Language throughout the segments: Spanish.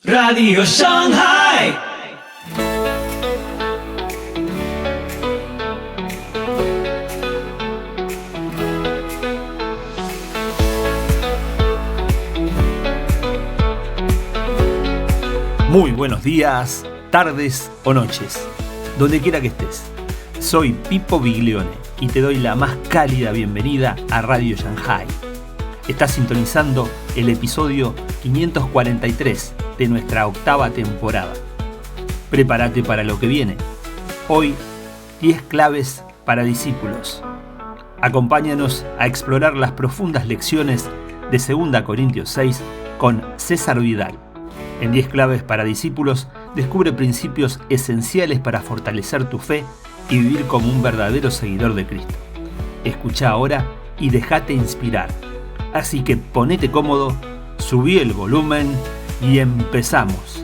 Radio Shanghai. Muy buenos días, tardes o noches, donde quiera que estés. Soy Pippo Biglione y te doy la más cálida bienvenida a Radio Shanghai. Estás sintonizando el episodio 543 de nuestra octava temporada. Prepárate para lo que viene. Hoy, 10 claves para discípulos. Acompáñanos a explorar las profundas lecciones de 2 Corintios 6 con César Vidal. En 10 claves para discípulos, descubre principios esenciales para fortalecer tu fe y vivir como un verdadero seguidor de Cristo. Escucha ahora y déjate inspirar. Así que ponete cómodo, subí el volumen y empezamos.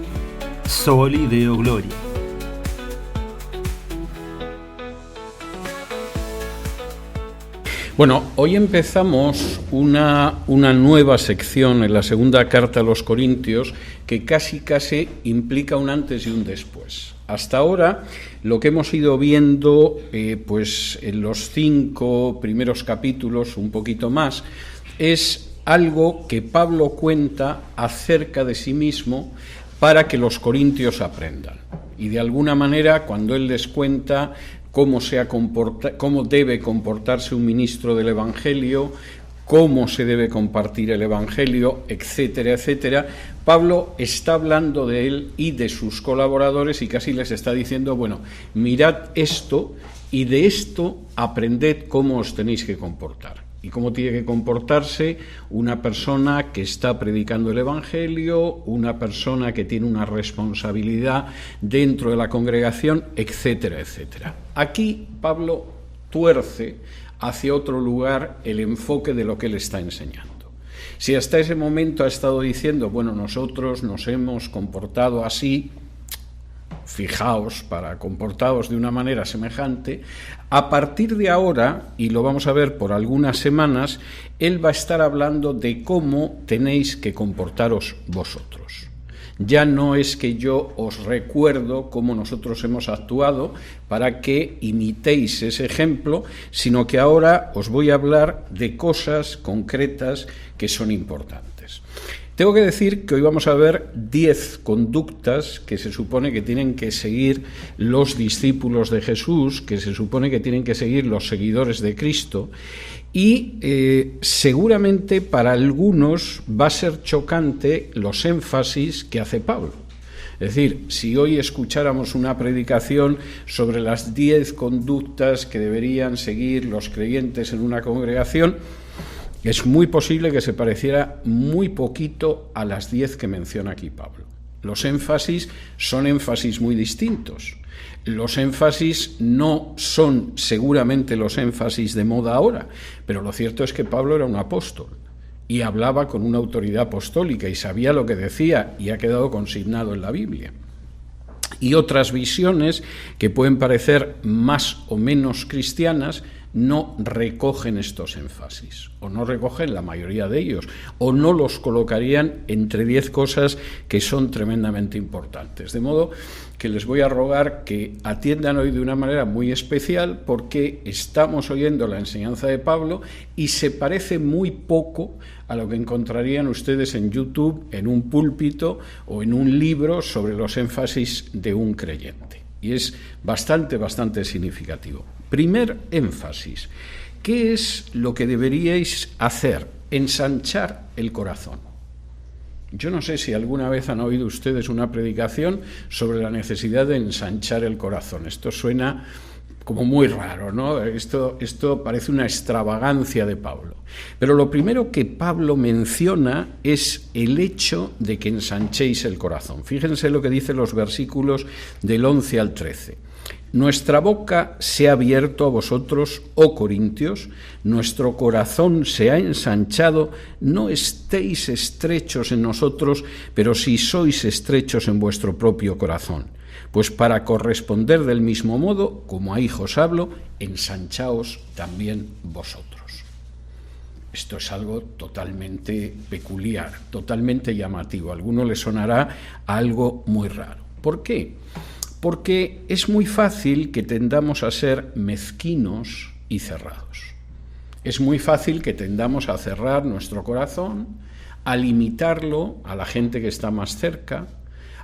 Soli Deo Gloria. Bueno, hoy empezamos una nueva sección en la segunda carta a los Corintios que casi implica un antes y un después. Hasta ahora lo que hemos ido viendo pues en los 5 primeros capítulos, un poquito más, es algo que Pablo cuenta acerca de sí mismo para que los corintios aprendan. Y de alguna manera, cuando él les cuenta cómo debe comportarse un ministro del Evangelio, cómo se debe compartir el Evangelio, etcétera, etcétera, Pablo está hablando de él y de sus colaboradores y casi les está diciendo, bueno, mirad esto y de esto aprended cómo os tenéis que comportar. Y cómo tiene que comportarse una persona que está predicando el Evangelio, una persona que tiene una responsabilidad dentro de la congregación, etcétera, etcétera. Aquí Pablo tuerce hacia otro lugar el enfoque de lo que él está enseñando. Si hasta ese momento ha estado diciendo, bueno, nosotros nos hemos comportado así, fijaos, para comportaros de una manera semejante, a partir de ahora, y lo vamos a ver por algunas semanas, él va a estar hablando de cómo tenéis que comportaros vosotros. Ya no es que yo os recuerdo cómo nosotros hemos actuado para que imitéis ese ejemplo, sino que ahora os voy a hablar de cosas concretas que son importantes. Tengo que decir que hoy vamos a ver 10 conductas que se supone que tienen que seguir los discípulos de Jesús, que se supone que tienen que seguir los seguidores de Cristo, y seguramente para algunos va a ser chocante los énfasis que hace Pablo. Es decir, si hoy escucháramos una predicación sobre las 10 conductas que deberían seguir los creyentes en una congregación, es muy posible que se pareciera muy poquito a las 10 que menciona aquí Pablo. Los énfasis son énfasis muy distintos. Los énfasis no son seguramente los énfasis de moda ahora, pero lo cierto es que Pablo era un apóstol y hablaba con una autoridad apostólica y sabía lo que decía y ha quedado consignado en la Biblia. Y otras visiones que pueden parecer más o menos cristianas no recogen estos énfasis, o no recogen la mayoría de ellos, o no los colocarían entre 10 cosas que son tremendamente importantes. De modo que les voy a rogar que atiendan hoy de una manera muy especial porque estamos oyendo la enseñanza de Pablo y se parece muy poco a lo que encontrarían ustedes en YouTube, en un púlpito o en un libro sobre los énfasis de un creyente. Y es bastante significativo. Primer énfasis. ¿Qué es lo que deberíais hacer? Ensanchar el corazón. Yo no sé si alguna vez han oído ustedes una predicación sobre la necesidad de ensanchar el corazón. Esto suena como muy raro, ¿no? Esto parece una extravagancia de Pablo. Pero lo primero que Pablo menciona es el hecho de que ensanchéis el corazón. Fíjense lo que dicen los versículos del 11 al 13. Nuestra boca se ha abierto a vosotros, oh Corintios, nuestro corazón se ha ensanchado, no estéis estrechos en nosotros, pero sí sois estrechos en vuestro propio corazón. Pues para corresponder del mismo modo, como a hijos hablo, ensanchaos también vosotros. Esto es algo totalmente peculiar, totalmente llamativo. A alguno le sonará algo muy raro. ¿Por qué? Porque es muy fácil que tendamos a ser mezquinos y cerrados. Es muy fácil que tendamos a cerrar nuestro corazón, a limitarlo a la gente que está más cerca,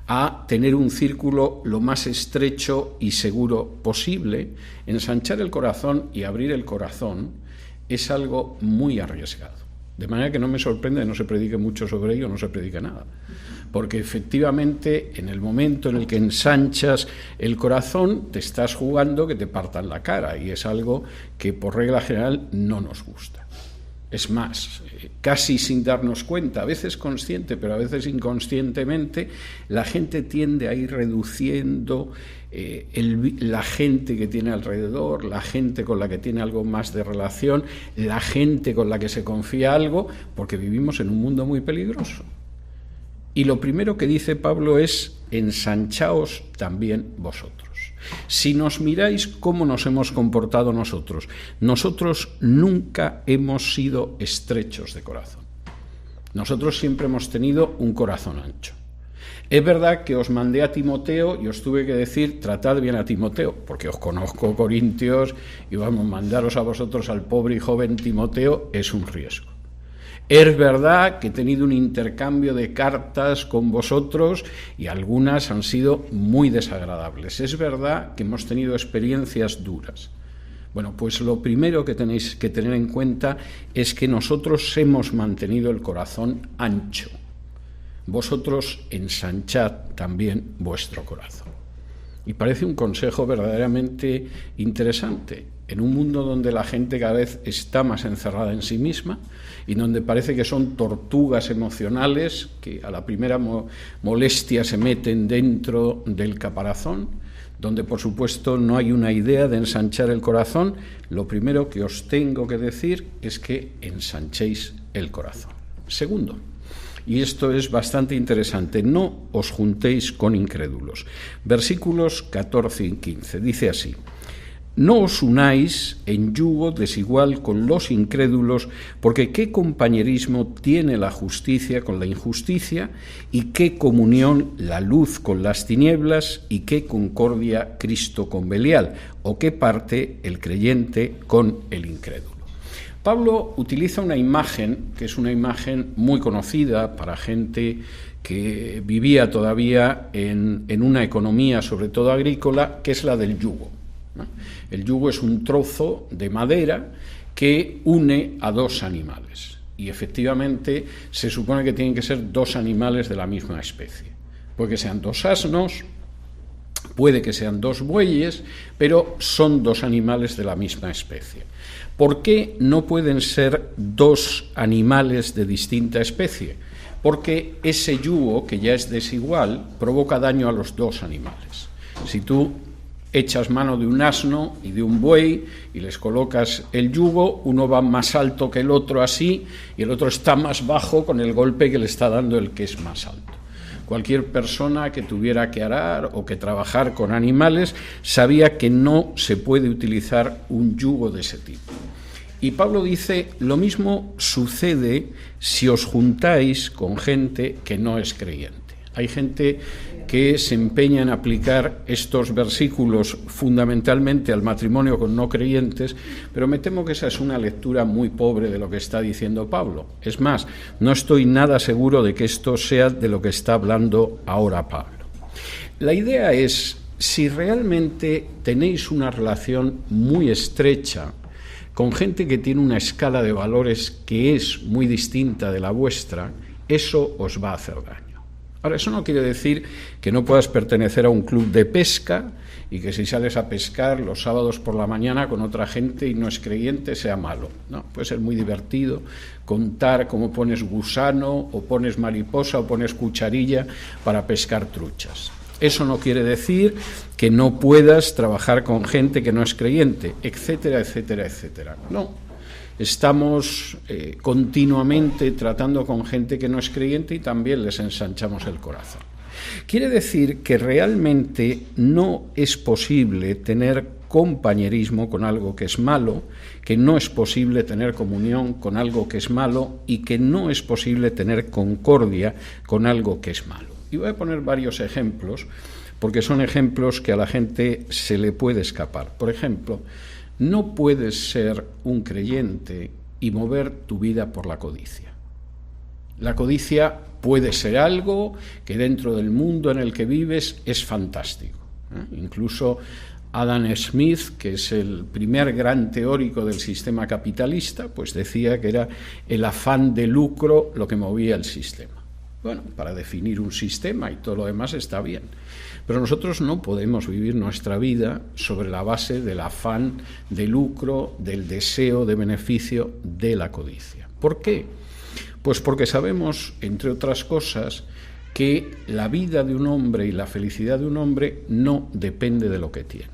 a tener un círculo lo más estrecho y seguro posible. Ensanchar el corazón y abrir el corazón es algo muy arriesgado. De manera que no me sorprende que no se predique mucho sobre ello, no se predique nada. Porque efectivamente, en el momento en el que ensanchas el corazón, te estás jugando que te partan la cara, y es algo que por regla general no nos gusta. Es más, casi sin darnos cuenta, a veces consciente, pero a veces inconscientemente, la gente tiende a ir reduciendo la gente que tiene alrededor, la gente con la que tiene algo más de relación, la gente con la que se confía algo, porque vivimos en un mundo muy peligroso. Y lo primero que dice Pablo es: ensanchaos también vosotros. Si nos miráis cómo nos hemos comportado nosotros nunca hemos sido estrechos de corazón. Nosotros siempre hemos tenido un corazón ancho. Es verdad que os mandé a Timoteo y os tuve que decir: tratad bien a Timoteo, porque os conozco, corintios, y vamos, mandaros a vosotros al pobre y joven Timoteo es un riesgo. Es verdad que he tenido un intercambio de cartas con vosotros y algunas han sido muy desagradables. Es verdad que hemos tenido experiencias duras. Bueno, pues lo primero que tenéis que tener en cuenta es que nosotros hemos mantenido el corazón ancho. Vosotros ensanchad también vuestro corazón. Y parece un consejo verdaderamente interesante. En un mundo donde la gente cada vez está más encerrada en sí misma y donde parece que son tortugas emocionales que a la primera molestia se meten dentro del caparazón, donde por supuesto no hay una idea de ensanchar el corazón, lo primero que os tengo que decir es que ensanchéis el corazón. Segundo, y esto es bastante interesante, no os juntéis con incrédulos. Versículos 14 y 15, dice así: no os unáis en yugo desigual con los incrédulos, porque ¿qué compañerismo tiene la justicia con la injusticia? ¿Y qué comunión la luz con las tinieblas? ¿Y qué concordia Cristo con Belial? ¿O qué parte el creyente con el incrédulo? Pablo utiliza una imagen, que es una imagen muy conocida para gente que vivía todavía en una economía, sobre todo agrícola, que es la del yugo. El yugo es un trozo de madera que une a dos animales y efectivamente se supone que tienen que ser dos animales de la misma especie. Puede que sean dos asnos, puede que sean dos bueyes, pero son dos animales de la misma especie. ¿Por qué no pueden ser dos animales de distinta especie? Porque ese yugo, que ya es desigual, provoca daño a los dos animales. Si tú echas mano de un asno y de un buey y les colocas el yugo, uno va más alto que el otro así y el otro está más bajo con el golpe que le está dando el que es más alto. Cualquier persona que tuviera que arar o que trabajar con animales sabía que no se puede utilizar un yugo de ese tipo. Y Pablo dice: lo mismo sucede si os juntáis con gente que no es creyente. Hay gente que se empeña en aplicar estos versículos fundamentalmente al matrimonio con no creyentes, pero me temo que esa es una lectura muy pobre de lo que está diciendo Pablo. Es más, no estoy nada seguro de que esto sea de lo que está hablando ahora Pablo. La idea es: si realmente tenéis una relación muy estrecha con gente que tiene una escala de valores que es muy distinta de la vuestra, eso os va a hacer daño. Ahora, eso no quiere decir que no puedas pertenecer a un club de pesca y que si sales a pescar los sábados por la mañana con otra gente y no es creyente sea malo. No, puede ser muy divertido contar cómo pones gusano o pones mariposa o pones cucharilla para pescar truchas. Eso no quiere decir que no puedas trabajar con gente que no es creyente, etcétera, etcétera, etcétera. No. Estamos continuamente tratando con gente que no es creyente y también les ensanchamos el corazón. Quiere decir que realmente no es posible tener compañerismo con algo que es malo, que no es posible tener comunión con algo que es malo y que no es posible tener concordia con algo que es malo. Y voy a poner varios ejemplos, porque son ejemplos que a la gente se le puede escapar. Por ejemplo, no puedes ser un creyente y mover tu vida por la codicia. La codicia puede ser algo que dentro del mundo en el que vives es fantástico. Incluso Adam Smith, que es el primer gran teórico del sistema capitalista, pues decía que era el afán de lucro lo que movía el sistema. Bueno, para definir un sistema y todo lo demás está bien. Pero nosotros no podemos vivir nuestra vida sobre la base del afán de lucro, del deseo de beneficio, de la codicia. ¿Por qué? Pues porque sabemos, entre otras cosas, que la vida de un hombre y la felicidad de un hombre no depende de lo que tiene.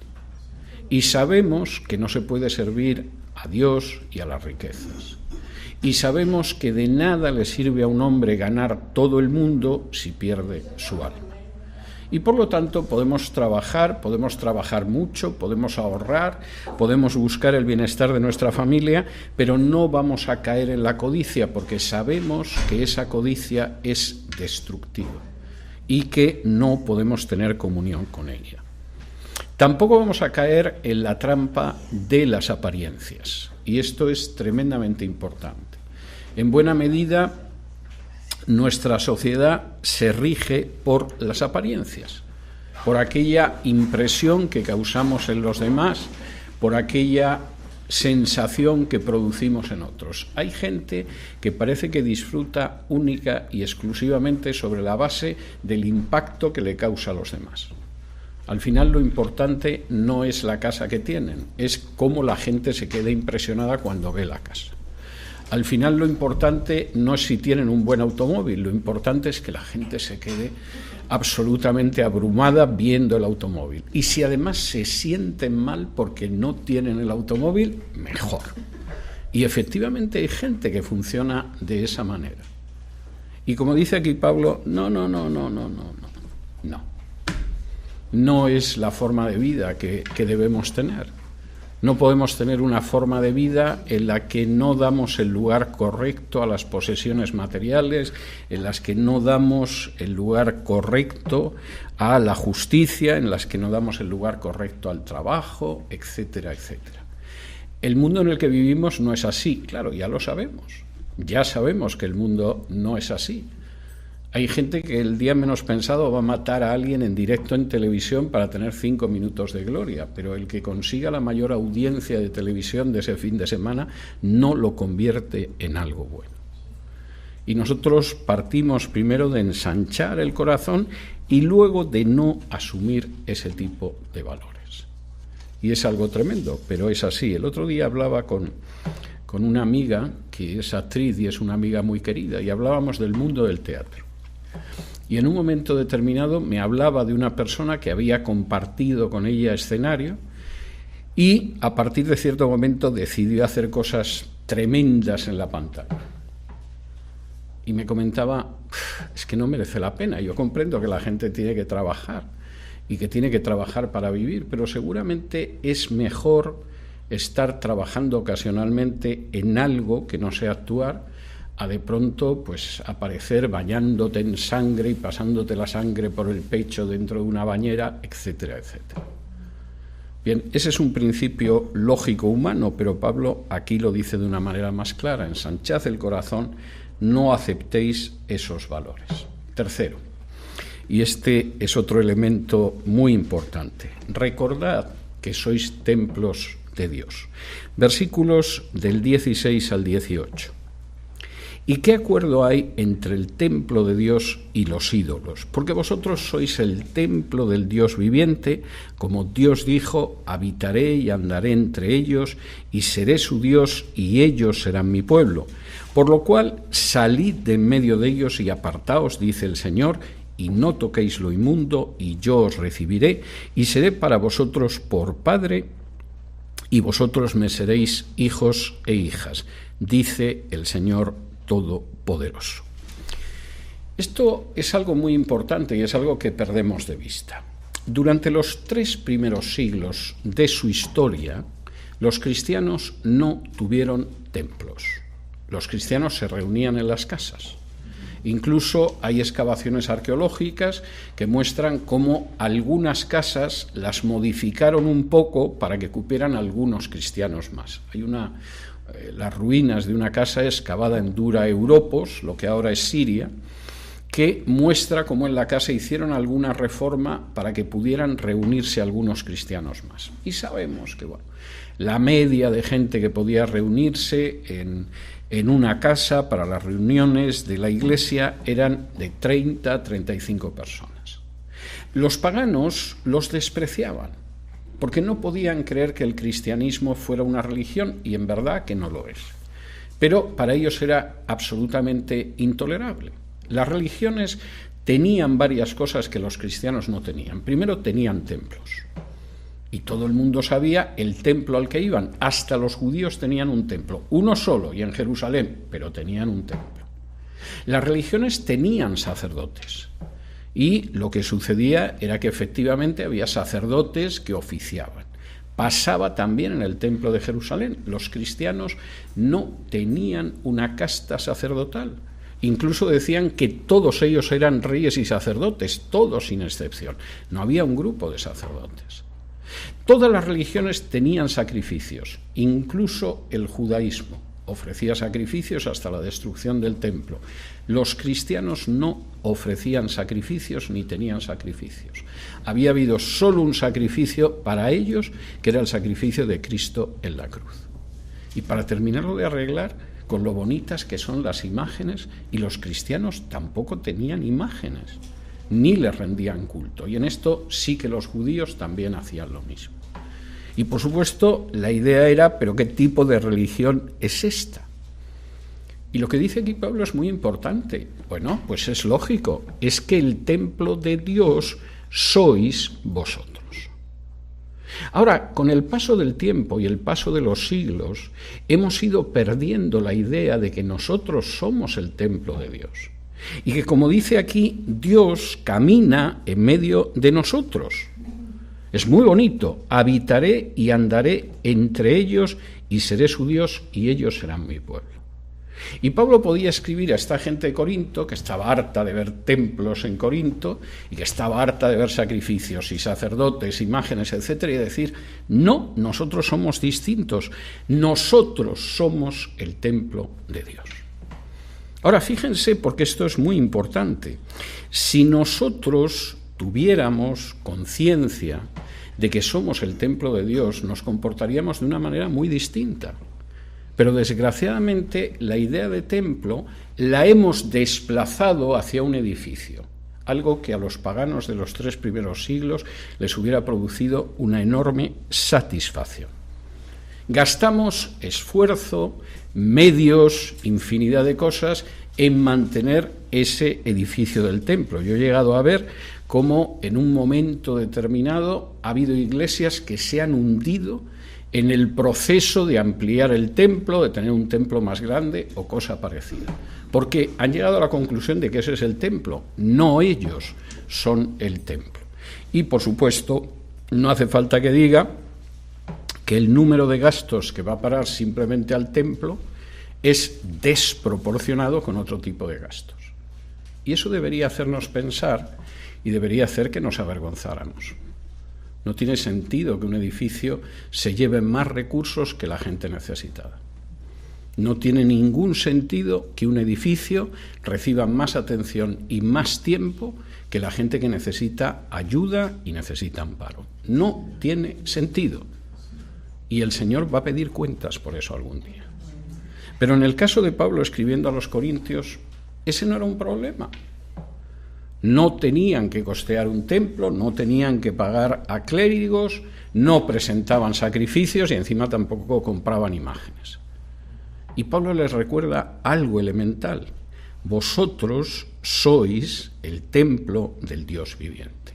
Y sabemos que no se puede servir a Dios y a las riquezas. Y sabemos que de nada le sirve a un hombre ganar todo el mundo si pierde su alma. Y por lo tanto podemos trabajar mucho, podemos ahorrar, podemos buscar el bienestar de nuestra familia, pero no vamos a caer en la codicia porque sabemos que esa codicia es destructiva y que no podemos tener comunión con ella. Tampoco vamos a caer en la trampa de las apariencias, y esto es tremendamente importante. En buena medida, nuestra sociedad se rige por las apariencias, por aquella impresión que causamos en los demás, por aquella sensación que producimos en otros. Hay gente que parece que disfruta única y exclusivamente sobre la base del impacto que le causa a los demás. Al final lo importante no es la casa que tienen, es cómo la gente se queda impresionada cuando ve la casa. Al final lo importante no es si tienen un buen automóvil, lo importante es que la gente se quede absolutamente abrumada viendo el automóvil. Y si además se sienten mal porque no tienen el automóvil, mejor. Y efectivamente hay gente que funciona de esa manera. Y como dice aquí Pablo, no. No es la forma de vida que debemos tener. No podemos tener una forma de vida en la que no damos el lugar correcto a las posesiones materiales, en las que no damos el lugar correcto a la justicia, en las que no damos el lugar correcto al trabajo, etcétera, etcétera. El mundo en el que vivimos no es así, claro, ya lo sabemos. Ya sabemos que el mundo no es así. Hay gente que el día menos pensado va a matar a alguien en directo en televisión para tener 5 minutos de gloria, pero el que consiga la mayor audiencia de televisión de ese fin de semana no lo convierte en algo bueno. Y nosotros partimos primero de ensanchar el corazón y luego de no asumir ese tipo de valores. Y es algo tremendo, pero es así. El otro día hablaba con una amiga que es actriz y es una amiga muy querida, y hablábamos del mundo del teatro. Y en un momento determinado me hablaba de una persona que había compartido con ella escenario y a partir de cierto momento decidió hacer cosas tremendas en la pantalla. Y me comentaba, es que no merece la pena. Yo comprendo que la gente tiene que trabajar y que tiene que trabajar para vivir, pero seguramente es mejor estar trabajando ocasionalmente en algo que no sea actuar, a de pronto pues aparecer bañándote en sangre y pasándote la sangre por el pecho dentro de una bañera, etcétera, etcétera. Bien, ese es un principio lógico humano, pero Pablo aquí lo dice de una manera más clara: ensanchad el corazón, no aceptéis esos valores. Tercero, y este es otro elemento muy importante, recordad que sois templos de Dios. Versículos del 16 al 18. ¿Y qué acuerdo hay entre el templo de Dios y los ídolos? Porque vosotros sois el templo del Dios viviente, como Dios dijo, habitaré y andaré entre ellos, y seré su Dios, y ellos serán mi pueblo. Por lo cual, salid de en medio de ellos y apartaos, dice el Señor, y no toquéis lo inmundo, y yo os recibiré, y seré para vosotros por Padre, y vosotros me seréis hijos e hijas, dice el Señor Todopoderoso. Esto es algo muy importante y es algo que perdemos de vista. durante los 3 primeros siglos de su historia, los cristianos no tuvieron templos. Los cristianos se reunían en las casas. Incluso hay excavaciones arqueológicas que muestran cómo algunas casas las modificaron un poco para que cupieran algunos cristianos más. Hay las ruinas de una casa excavada en Dura Europos, lo que ahora es Siria, que muestra cómo en la casa hicieron alguna reforma para que pudieran reunirse algunos cristianos más. Y sabemos que la media de gente que podía reunirse en una casa para las reuniones de la iglesia eran de 30 a 35 personas. Los paganos los despreciaban, porque no podían creer que el cristianismo fuera una religión, y en verdad que no lo es. Pero para ellos era absolutamente intolerable. Las religiones tenían varias cosas que los cristianos no tenían. Primero, tenían templos. Y todo el mundo sabía el templo al que iban. Hasta los judíos tenían un templo. Uno solo, y en Jerusalén, pero tenían un templo. Las religiones tenían sacerdotes. Y lo que sucedía era que efectivamente había sacerdotes que oficiaban. Pasaba también en el templo de Jerusalén. Los cristianos no tenían una casta sacerdotal. Incluso decían que todos ellos eran reyes y sacerdotes, todos sin excepción. No había un grupo de sacerdotes. Todas las religiones tenían sacrificios, incluso el judaísmo ofrecía sacrificios hasta la destrucción del templo. Los cristianos no ofrecían sacrificios ni tenían sacrificios. Había habido solo un sacrificio para ellos, que era el sacrificio de Cristo en la cruz. Y para terminarlo de arreglar, con lo bonitas que son las imágenes, y los cristianos tampoco tenían imágenes, ni les rendían culto. Y en esto sí que los judíos también hacían lo mismo. Y por supuesto la idea era, ¿pero qué tipo de religión es esta? Y lo que dice aquí Pablo es muy importante. Bueno, pues es lógico, es que el templo de Dios sois vosotros. Ahora, con el paso del tiempo y el paso de los siglos, hemos ido perdiendo la idea de que nosotros somos el templo de Dios. Y que, como dice aquí, Dios camina en medio de nosotros. Es muy bonito. Habitaré y andaré entre ellos y seré su Dios y ellos serán mi pueblo. Y Pablo podía escribir a esta gente de Corinto, que estaba harta de ver templos en Corinto y que estaba harta de ver sacrificios y sacerdotes, imágenes, etcétera, y decir, no, nosotros somos distintos, nosotros somos el templo de Dios. Ahora, fíjense, porque esto es muy importante, si nosotros tuviéramos conciencia de que somos el templo de Dios, nos comportaríamos de una manera muy distinta. Pero desgraciadamente la idea de templo la hemos desplazado hacia un edificio, algo que a los paganos de los 3 primeros siglos les hubiera producido una enorme satisfacción. Gastamos esfuerzo, medios, infinidad de cosas en mantener ese edificio del templo. Yo he llegado a ver cómo en un momento determinado ha habido iglesias que se han hundido en el proceso de ampliar el templo, de tener un templo más grande o cosa parecida. Porque han llegado a la conclusión de que ese es el templo, no ellos son el templo. Y, por supuesto, no hace falta que diga que el número de gastos que va a parar simplemente al templo es desproporcionado con otro tipo de gastos. Y eso debería hacernos pensar y debería hacer que nos avergonzáramos. No tiene sentido que un edificio se lleve más recursos que la gente necesitada. No tiene ningún sentido que un edificio reciba más atención y más tiempo que la gente que necesita ayuda y necesita amparo. No tiene sentido. Y el Señor va a pedir cuentas por eso algún día. Pero en el caso de Pablo escribiendo a los corintios, ese no era un problema. No tenían que costear un templo, no tenían que pagar a clérigos, no presentaban sacrificios y encima tampoco compraban imágenes. Y Pablo les recuerda algo elemental. Vosotros sois el templo del Dios viviente.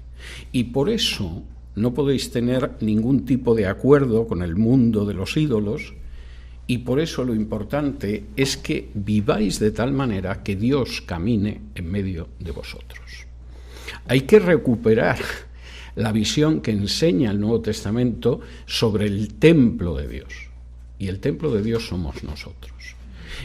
Y por eso no podéis tener ningún tipo de acuerdo con el mundo de los ídolos, y por eso lo importante es que viváis de tal manera que Dios camine en medio de vosotros. Hay que recuperar la visión que enseña el Nuevo Testamento sobre el templo de Dios. Y el templo de Dios somos nosotros.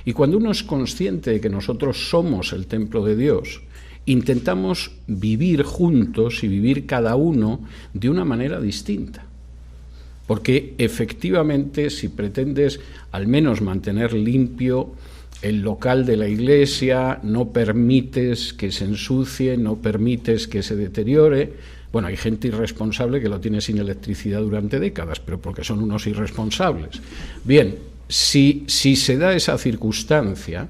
Y cuando uno es consciente de que nosotros somos el templo de Dios, intentamos vivir juntos y vivir cada uno de una manera distinta. Porque efectivamente, si pretendes al menos mantener limpio el local de la iglesia, no permites que se ensucie, no permites que se deteriore. Bueno, hay gente irresponsable que lo tiene sin electricidad durante décadas, pero porque son unos irresponsables. Bien, si se da esa circunstancia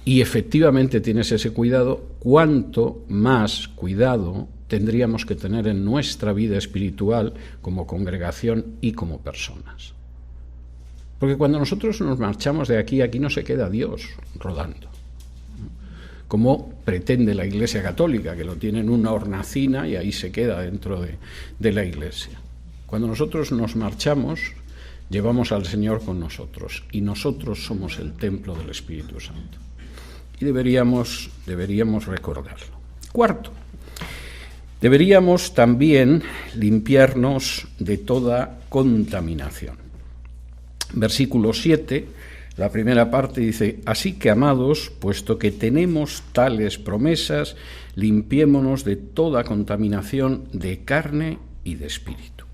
y efectivamente tienes ese cuidado, ¿cuánto más cuidado tendríamos que tener en nuestra vida espiritual como congregación y como personas? Porque cuando nosotros nos marchamos de aquí no se queda Dios rodando, como pretende la Iglesia Católica, que lo tiene en una hornacina y ahí se queda dentro de la Iglesia. Cuando nosotros nos marchamos, llevamos al Señor con nosotros, y nosotros somos el templo del Espíritu Santo. Y deberíamos recordarlo. Cuarto, deberíamos también limpiarnos de toda contaminación. Versículo 7, la primera parte dice: así que, amados, puesto que tenemos tales promesas, limpiémonos de toda contaminación de carne y de espíritu.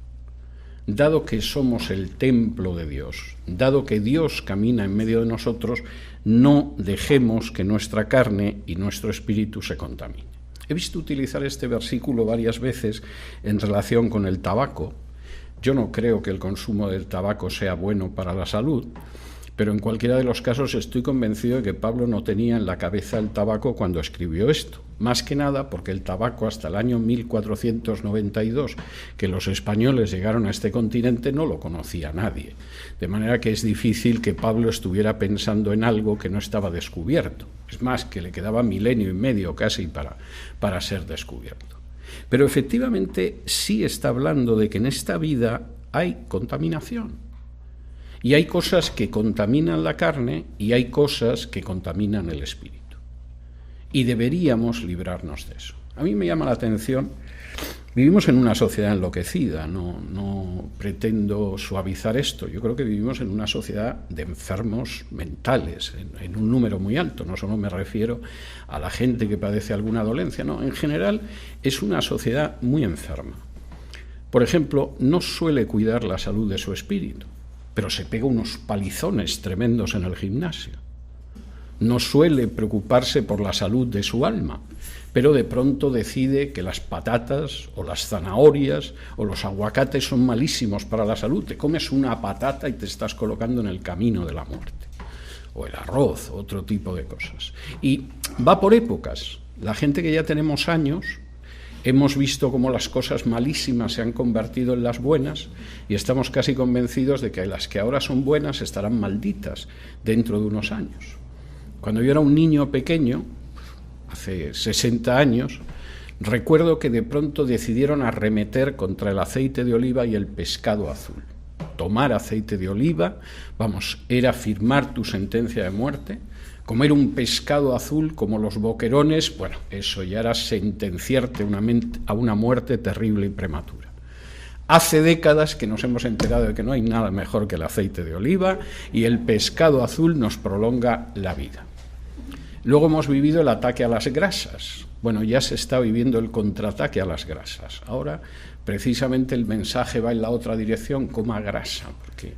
Dado que somos el templo de Dios, dado que Dios camina en medio de nosotros, no dejemos que nuestra carne y nuestro espíritu se contaminen. He visto utilizar este versículo varias veces en relación con el tabaco. Yo no creo que el consumo del tabaco sea bueno para la salud, pero en cualquiera de los casos estoy convencido de que Pablo no tenía en la cabeza el tabaco cuando escribió esto. Más que nada porque el tabaco, hasta el año 1492, que los españoles llegaron a este continente, no lo conocía nadie. De manera que es difícil que Pablo estuviera pensando en algo que no estaba descubierto. Es más, que le quedaba 1,5 años casi para ser descubierto. Pero efectivamente sí está hablando de que en esta vida hay contaminación. Y hay cosas que contaminan la carne y hay cosas que contaminan el espíritu. Y deberíamos librarnos de eso. A mí me llama la atención, vivimos en una sociedad enloquecida, no pretendo suavizar esto. Yo creo que vivimos en una sociedad de enfermos mentales, en un número muy alto. No solo me refiero a la gente que padece alguna dolencia, no, en general es una sociedad muy enferma. Por ejemplo, no suele cuidar la salud de su espíritu, pero se pega unos palizones tremendos en el gimnasio. No suele preocuparse por la salud de su alma, pero de pronto decide que las patatas o las zanahorias o los aguacates son malísimos para la salud. Te comes una patata y te estás colocando en el camino de la muerte. O el arroz, otro tipo de cosas. Y va por épocas. La gente que ya tenemos años, hemos visto cómo las cosas malísimas se han convertido en las buenas y estamos casi convencidos de que las que ahora son buenas estarán malditas dentro de unos años. Cuando yo era un niño pequeño, hace 60 años, recuerdo que de pronto decidieron arremeter contra el aceite de oliva y el pescado azul. Tomar aceite de oliva, era firmar tu sentencia de muerte. Comer un pescado azul como los boquerones, eso ya era sentenciarte a una muerte terrible y prematura. Hace décadas que nos hemos enterado de que no hay nada mejor que el aceite de oliva y el pescado azul nos prolonga la vida. Luego hemos vivido el ataque a las grasas. Ya se está viviendo el contraataque a las grasas. Ahora, precisamente, el mensaje va en la otra dirección: coma grasa, porque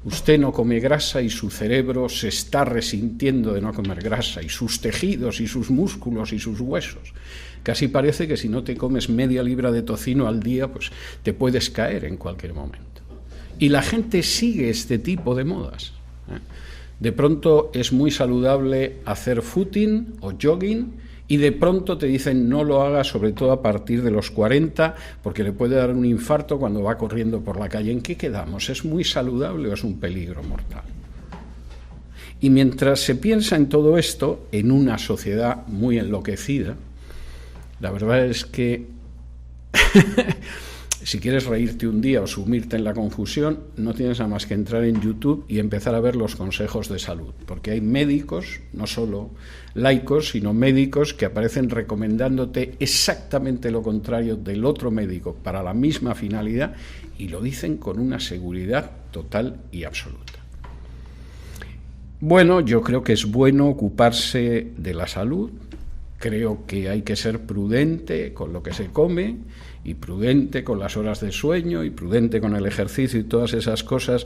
usted no come grasa y su cerebro se está resintiendo de no comer grasa, y sus tejidos y sus músculos y sus huesos. Casi parece que si no te comes media libra de tocino al día, pues te puedes caer en cualquier momento. Y la gente sigue este tipo de modas. De pronto es muy saludable hacer footing o jogging y de pronto te dicen no lo hagas, sobre todo a partir de los 40, porque le puede dar un infarto cuando va corriendo por la calle. ¿En qué quedamos? ¿Es muy saludable o es un peligro mortal? Y mientras se piensa en todo esto, en una sociedad muy enloquecida, la verdad es que Si quieres reírte un día o sumirte en la confusión, no tienes nada más que entrar en YouTube y empezar a ver los consejos de salud, porque hay médicos, no solo laicos, sino médicos que aparecen recomendándote exactamente lo contrario del otro médico para la misma finalidad, y lo dicen con una seguridad total y absoluta. Bueno, yo creo que es bueno ocuparse de la salud. Creo que hay que ser prudente con lo que se come y prudente con las horas de sueño y prudente con el ejercicio y todas esas cosas,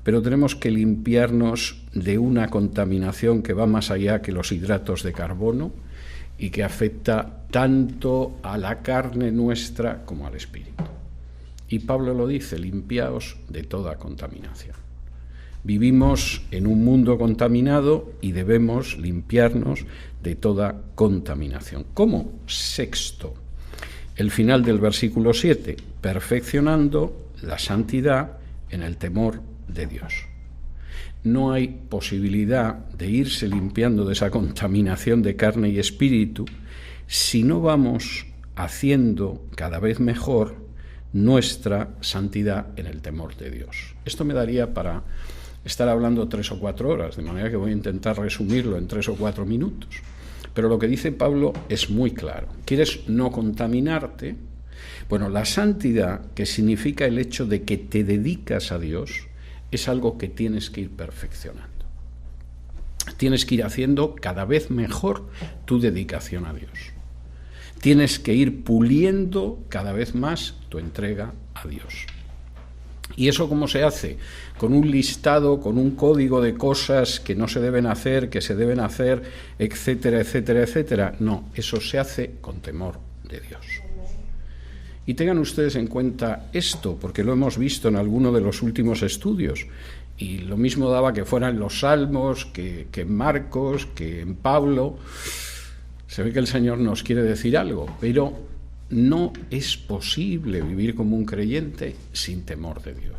pero tenemos que limpiarnos de una contaminación que va más allá que los hidratos de carbono y que afecta tanto a la carne nuestra como al espíritu. Y Pablo lo dice: limpiaos de toda contaminación. Vivimos en un mundo contaminado y debemos limpiarnos de toda contaminación. ¿Cómo? Sexto, el final del versículo 7, perfeccionando la santidad en el temor de Dios. No hay posibilidad de irse limpiando de esa contaminación de carne y espíritu si no vamos haciendo cada vez mejor nuestra santidad en el temor de Dios. Esto me daría para estar hablando 3 o 4 horas, de manera que voy a intentar resumirlo en 3 o 4 minutos. Pero lo que dice Pablo es muy claro. ¿Quieres no contaminarte? Bueno, la santidad, que significa el hecho de que te dedicas a Dios, es algo que tienes que ir perfeccionando. Tienes que ir haciendo cada vez mejor tu dedicación a Dios. Tienes que ir puliendo cada vez más tu entrega a Dios. ¿Y eso cómo se hace? Con un listado, con un código de cosas que no se deben hacer, que se deben hacer, etcétera, etcétera, etcétera. No, eso se hace con temor de Dios. Y tengan ustedes en cuenta esto, porque lo hemos visto en alguno de los últimos estudios. Y lo mismo daba que fuera en los Salmos, que en Marcos, que en Pablo. Se ve que el Señor nos quiere decir algo, pero no es posible vivir como un creyente sin temor de Dios.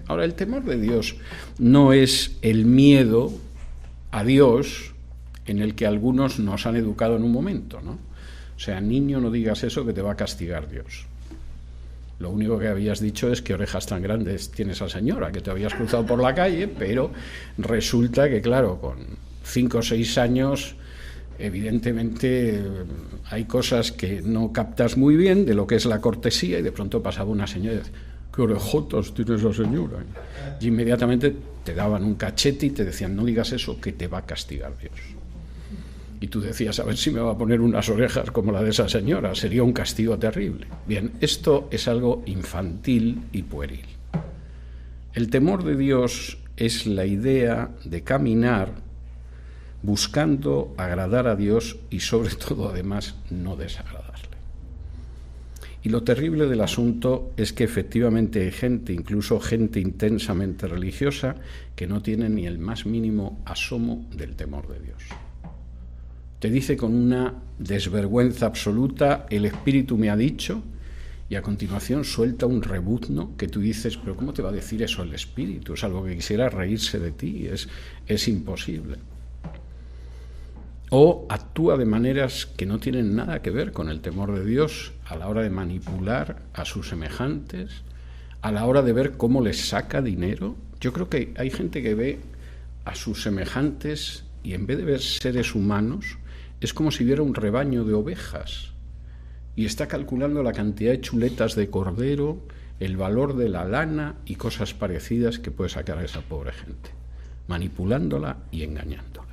Ahora, el temor de Dios no es el miedo a Dios en el que algunos nos han educado en un momento, ¿no? O sea, niño, no digas eso, que te va a castigar Dios. Lo único que habías dicho es qué orejas tan grandes tiene esa señora, que te habías cruzado por la calle, pero resulta que, claro, con 5 o 6 años, evidentemente hay cosas que no captas muy bien de lo que es la cortesía, y de pronto pasaba una señora y decía: ¿qué orejotas tiene esa señora? Y inmediatamente te daban un cachete y te decían: no digas eso, que te va a castigar Dios. Y tú decías: a ver si me va a poner unas orejas como la de esa señora, sería un castigo terrible. Bien, esto es algo infantil y pueril. El temor de Dios es la idea de caminar buscando agradar a Dios y, sobre todo, además, no desagradarle. Y lo terrible del asunto es que efectivamente hay gente, incluso gente intensamente religiosa, que no tiene ni el más mínimo asomo del temor de Dios. Te dice con una desvergüenza absoluta: el Espíritu me ha dicho, y a continuación suelta un rebuzno que tú dices: pero ¿cómo te va a decir eso el Espíritu? Es algo que quisiera reírse de ti, es imposible. O actúa de maneras que no tienen nada que ver con el temor de Dios a la hora de manipular a sus semejantes, a la hora de ver cómo les saca dinero. Yo creo que hay gente que ve a sus semejantes y, en vez de ver seres humanos, es como si viera un rebaño de ovejas y está calculando la cantidad de chuletas de cordero, el valor de la lana y cosas parecidas que puede sacar a esa pobre gente, manipulándola y engañándola.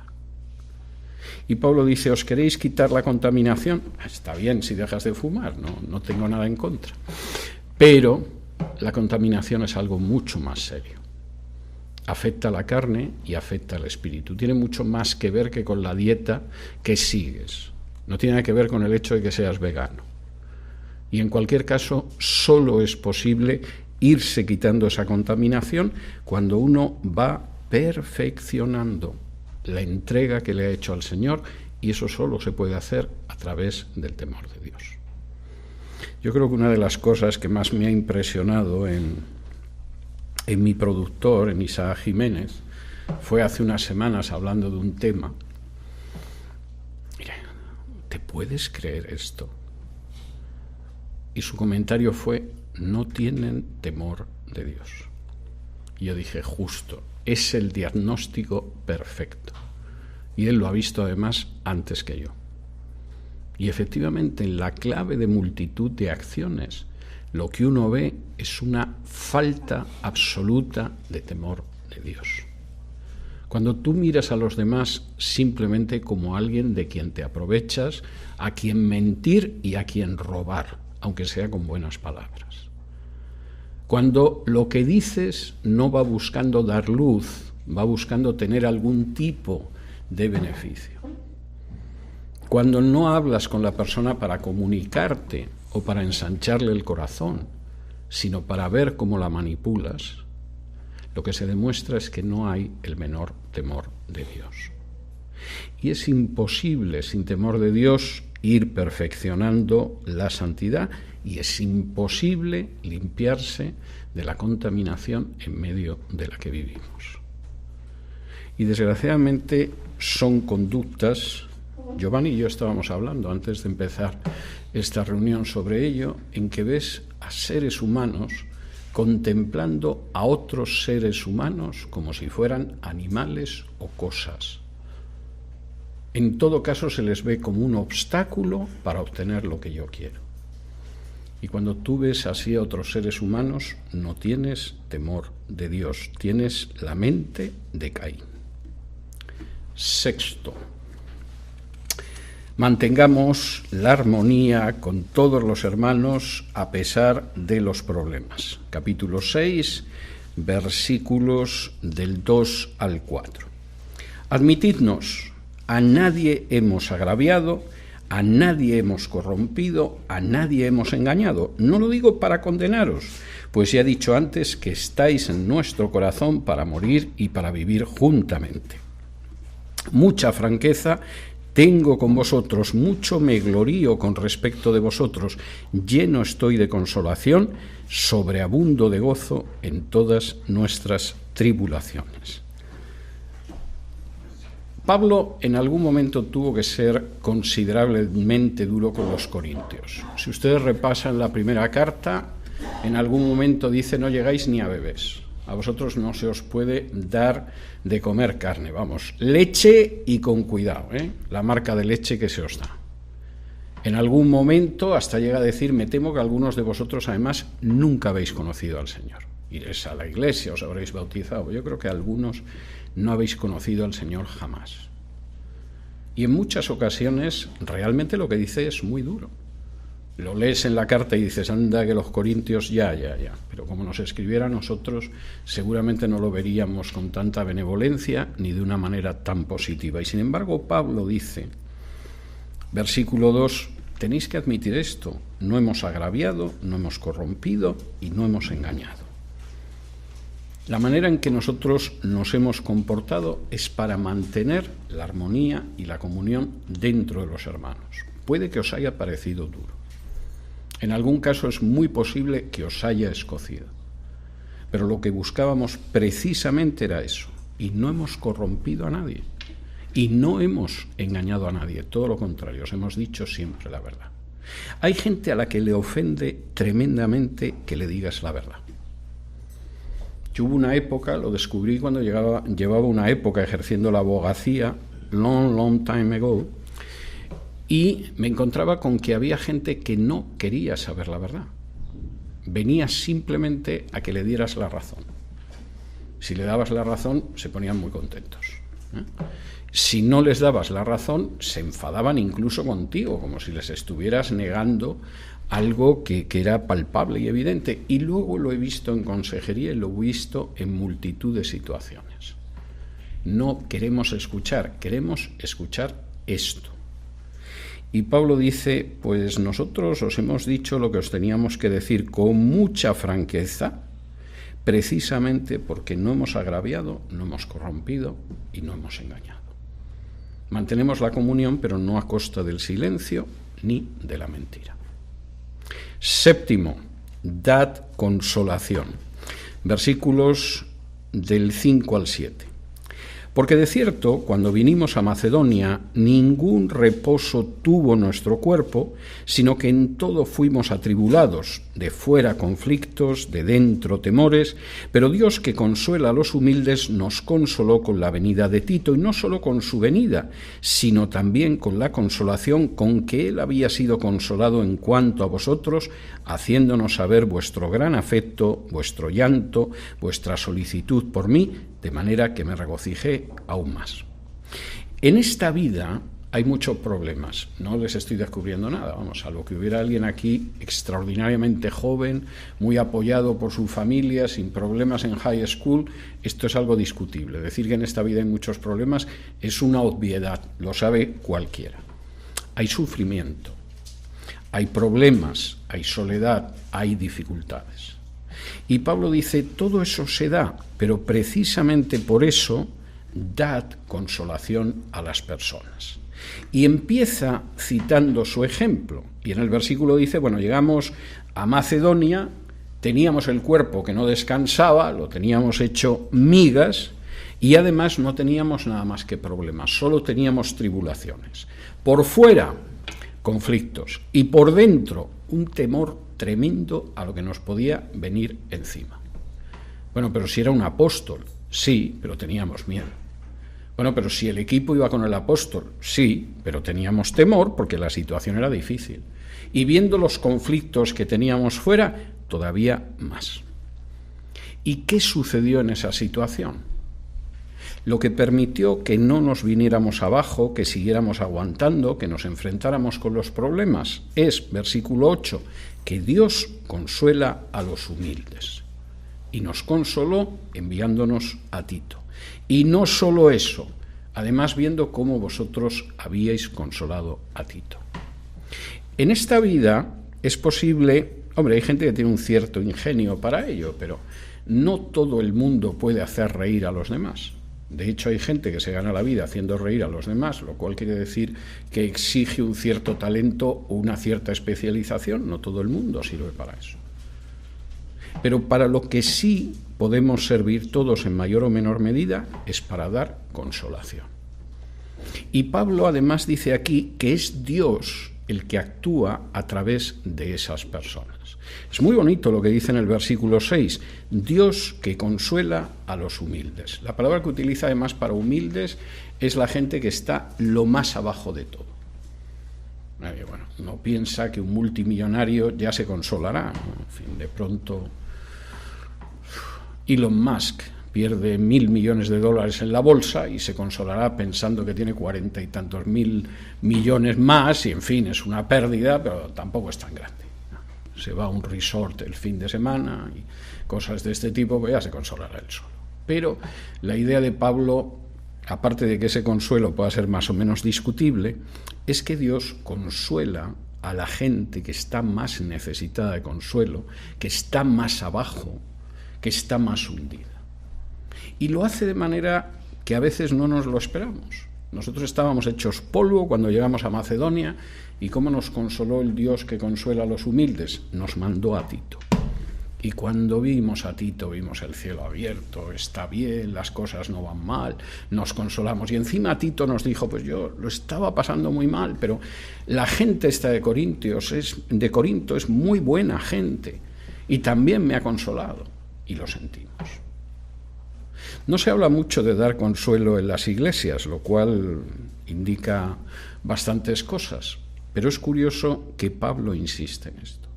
Y Pablo dice: ¿os queréis quitar la contaminación? Está bien si dejas de fumar, no tengo nada en contra. Pero la contaminación es algo mucho más serio. Afecta a la carne y afecta al espíritu. Tiene mucho más que ver que con la dieta que sigues. No tiene nada que ver con el hecho de que seas vegano. Y en cualquier caso, solo es posible irse quitando esa contaminación cuando uno va perfeccionando la entrega que le ha hecho al Señor, y eso solo se puede hacer a través del temor de Dios. Yo creo que una de las cosas que más me ha impresionado en mi productor, en Isaac Jiménez, fue hace unas semanas hablando de un tema. Mira, ¿te puedes creer esto? Y su comentario fue: no tienen temor de Dios. Y yo dije, justo, es el diagnóstico perfecto. Y él lo ha visto además antes que yo. Y efectivamente, en la clave de multitud de acciones, lo que uno ve es una falta absoluta de temor de Dios. Cuando tú miras a los demás simplemente como alguien de quien te aprovechas, a quien mentir y a quien robar, aunque sea con buenas palabras. Cuando lo que dices no va buscando dar luz, va buscando tener algún tipo de beneficio. Cuando no hablas con la persona para comunicarte o para ensancharle el corazón, sino para ver cómo la manipulas, lo que se demuestra es que no hay el menor temor de Dios. Y es imposible, sin temor de Dios, ir perfeccionando la santidad, y es imposible limpiarse de la contaminación en medio de la que vivimos. Y desgraciadamente son conductas. Giovanni y yo estábamos hablando antes de empezar esta reunión sobre ello, en que ves a seres humanos contemplando a otros seres humanos como si fueran animales o cosas. En todo caso se les ve como un obstáculo para obtener lo que yo quiero. Y cuando tú ves así a otros seres humanos, no tienes temor de Dios, tienes la mente de Caín. Sexto, mantengamos la armonía con todos los hermanos a pesar de los problemas. Capítulo 6, versículos del 2 al 4. Admitidnos, a nadie hemos agraviado, a nadie hemos corrompido, a nadie hemos engañado. No lo digo para condenaros, pues ya he dicho antes que estáis en nuestro corazón para morir y para vivir juntamente. Mucha franqueza tengo con vosotros, mucho me glorío con respecto de vosotros, lleno estoy de consolación, sobreabundo de gozo en todas nuestras tribulaciones. Pablo en algún momento tuvo que ser considerablemente duro con los corintios. Si ustedes repasan la primera carta, en algún momento dice: no llegáis ni a bebés. A vosotros no se os puede dar de comer carne, vamos, leche y con cuidado, la marca de leche que se os da. En algún momento hasta llega a decir: me temo que algunos de vosotros además nunca habéis conocido al Señor. Iréis a la iglesia, os habréis bautizado. Yo creo que algunos no habéis conocido al Señor jamás. Y en muchas ocasiones realmente lo que dice es muy duro. Lo lees en la carta y dices: anda que los corintios ya. Pero como nos escribiera a nosotros, seguramente no lo veríamos con tanta benevolencia ni de una manera tan positiva. Y sin embargo, Pablo dice, versículo 2, tenéis que admitir esto: no hemos agraviado, no hemos corrompido y no hemos engañado. La manera en que nosotros nos hemos comportado es para mantener la armonía y la comunión dentro de los hermanos. Puede que os haya parecido duro. En algún caso es muy posible que os haya escocido. Pero lo que buscábamos precisamente era eso. Y no hemos corrompido a nadie. Y no hemos engañado a nadie. Todo lo contrario, os hemos dicho siempre la verdad. Hay gente a la que le ofende tremendamente que le digas la verdad. Yo hubo una época, lo descubrí cuando llevaba una época ejerciendo la abogacía, long time ago, y me encontraba con que había gente que no quería saber la verdad. Venía simplemente a que le dieras la razón. Si le dabas la razón, se ponían muy contentos. Si no les dabas la razón, se enfadaban incluso contigo, como si les estuvieras negando algo que era palpable y evidente. Y luego lo he visto en consejería y lo he visto en multitud de situaciones. No queremos escuchar, queremos escuchar esto. Y Pablo dice, pues nosotros os hemos dicho lo que os teníamos que decir con mucha franqueza, precisamente porque no hemos agraviado, no hemos corrompido y no hemos engañado. Mantenemos la comunión, pero no a costa del silencio ni de la mentira. Séptimo, dad consolación. Versículos del 5 al 7. Porque de cierto, cuando vinimos a Macedonia, ningún reposo tuvo nuestro cuerpo, sino que en todo fuimos atribulados, de fuera conflictos, de dentro temores, pero Dios, que consuela a los humildes, nos consoló con la venida de Tito, y no solo con su venida, sino también con la consolación con que él había sido consolado en cuanto a vosotros, haciéndonos saber vuestro gran afecto, vuestro llanto, vuestra solicitud por mí, de manera que me regocijé aún más. En esta vida hay muchos problemas, no les estoy descubriendo nada, vamos, a lo que hubiera alguien aquí extraordinariamente joven, muy apoyado por su familia, sin problemas en high school, esto es algo discutible. Decir que en esta vida hay muchos problemas es una obviedad, lo sabe cualquiera. Hay sufrimiento, hay problemas, hay soledad, hay dificultades. Y Pablo dice, todo eso se da, pero precisamente por eso dad consolación a las personas. Y empieza citando su ejemplo. Y en el versículo dice, bueno, llegamos a Macedonia, teníamos el cuerpo que no descansaba, lo teníamos hecho migas, y además no teníamos nada más que problemas, solo teníamos tribulaciones. Por fuera, conflictos, y por dentro, un temor tremendo a lo que nos podía venir encima. Bueno, pero si era un apóstol, sí, pero teníamos miedo. Bueno, pero si el equipo iba con el apóstol, sí, pero teníamos temor porque la situación era difícil. Y viendo los conflictos que teníamos fuera, todavía más. ¿Y qué sucedió en esa situación? Lo que permitió que no nos viniéramos abajo, que siguiéramos aguantando, que nos enfrentáramos con los problemas, es, versículo 8, que Dios consuela a los humildes. Y nos consoló enviándonos a Tito. Y no solo eso, además viendo cómo vosotros habíais consolado a Tito. En esta vida es posible, hombre, hay gente que tiene un cierto ingenio para ello, pero no todo el mundo puede hacer reír a los demás. De hecho, hay gente que se gana la vida haciendo reír a los demás, lo cual quiere decir que exige un cierto talento o una cierta especialización. No todo el mundo sirve para eso. Pero para lo que sí podemos servir todos en mayor o menor medida es para dar consolación. Y Pablo además dice aquí que es Dios el que actúa a través de esas personas. Es muy bonito lo que dice en el versículo 6, Dios que consuela a los humildes. La palabra que utiliza además para humildes es la gente que está lo más abajo de todo. Bueno, no piensa que un multimillonario ya se consolará. En fin, de pronto Elon Musk pierde $1.000 millones en la bolsa y se consolará pensando que tiene 40 y tantos mil millones más y, en fin, es una pérdida, pero tampoco es tan grande. Se va a un resort el fin de semana y cosas de este tipo, pues ya se consolará él solo. Pero la idea de Pablo, aparte de que ese consuelo pueda ser más o menos discutible, es que Dios consuela a la gente que está más necesitada de consuelo, que está más abajo, que está más hundida. Y lo hace de manera que a veces no nos lo esperamos. Nosotros estábamos hechos polvo cuando llegamos a Macedonia, y ¿cómo nos consoló el Dios que consuela a los humildes? Nos mandó a Tito. Y cuando vimos a Tito, vimos el cielo abierto, está bien, las cosas no van mal, nos consolamos. Y encima Tito nos dijo, pues yo lo estaba pasando muy mal, pero la gente esta de Corinto es muy buena gente, y también me ha consolado. Y lo sentimos. No se habla mucho de dar consuelo en las iglesias, lo cual indica bastantes cosas, pero es curioso que Pablo insiste en esto.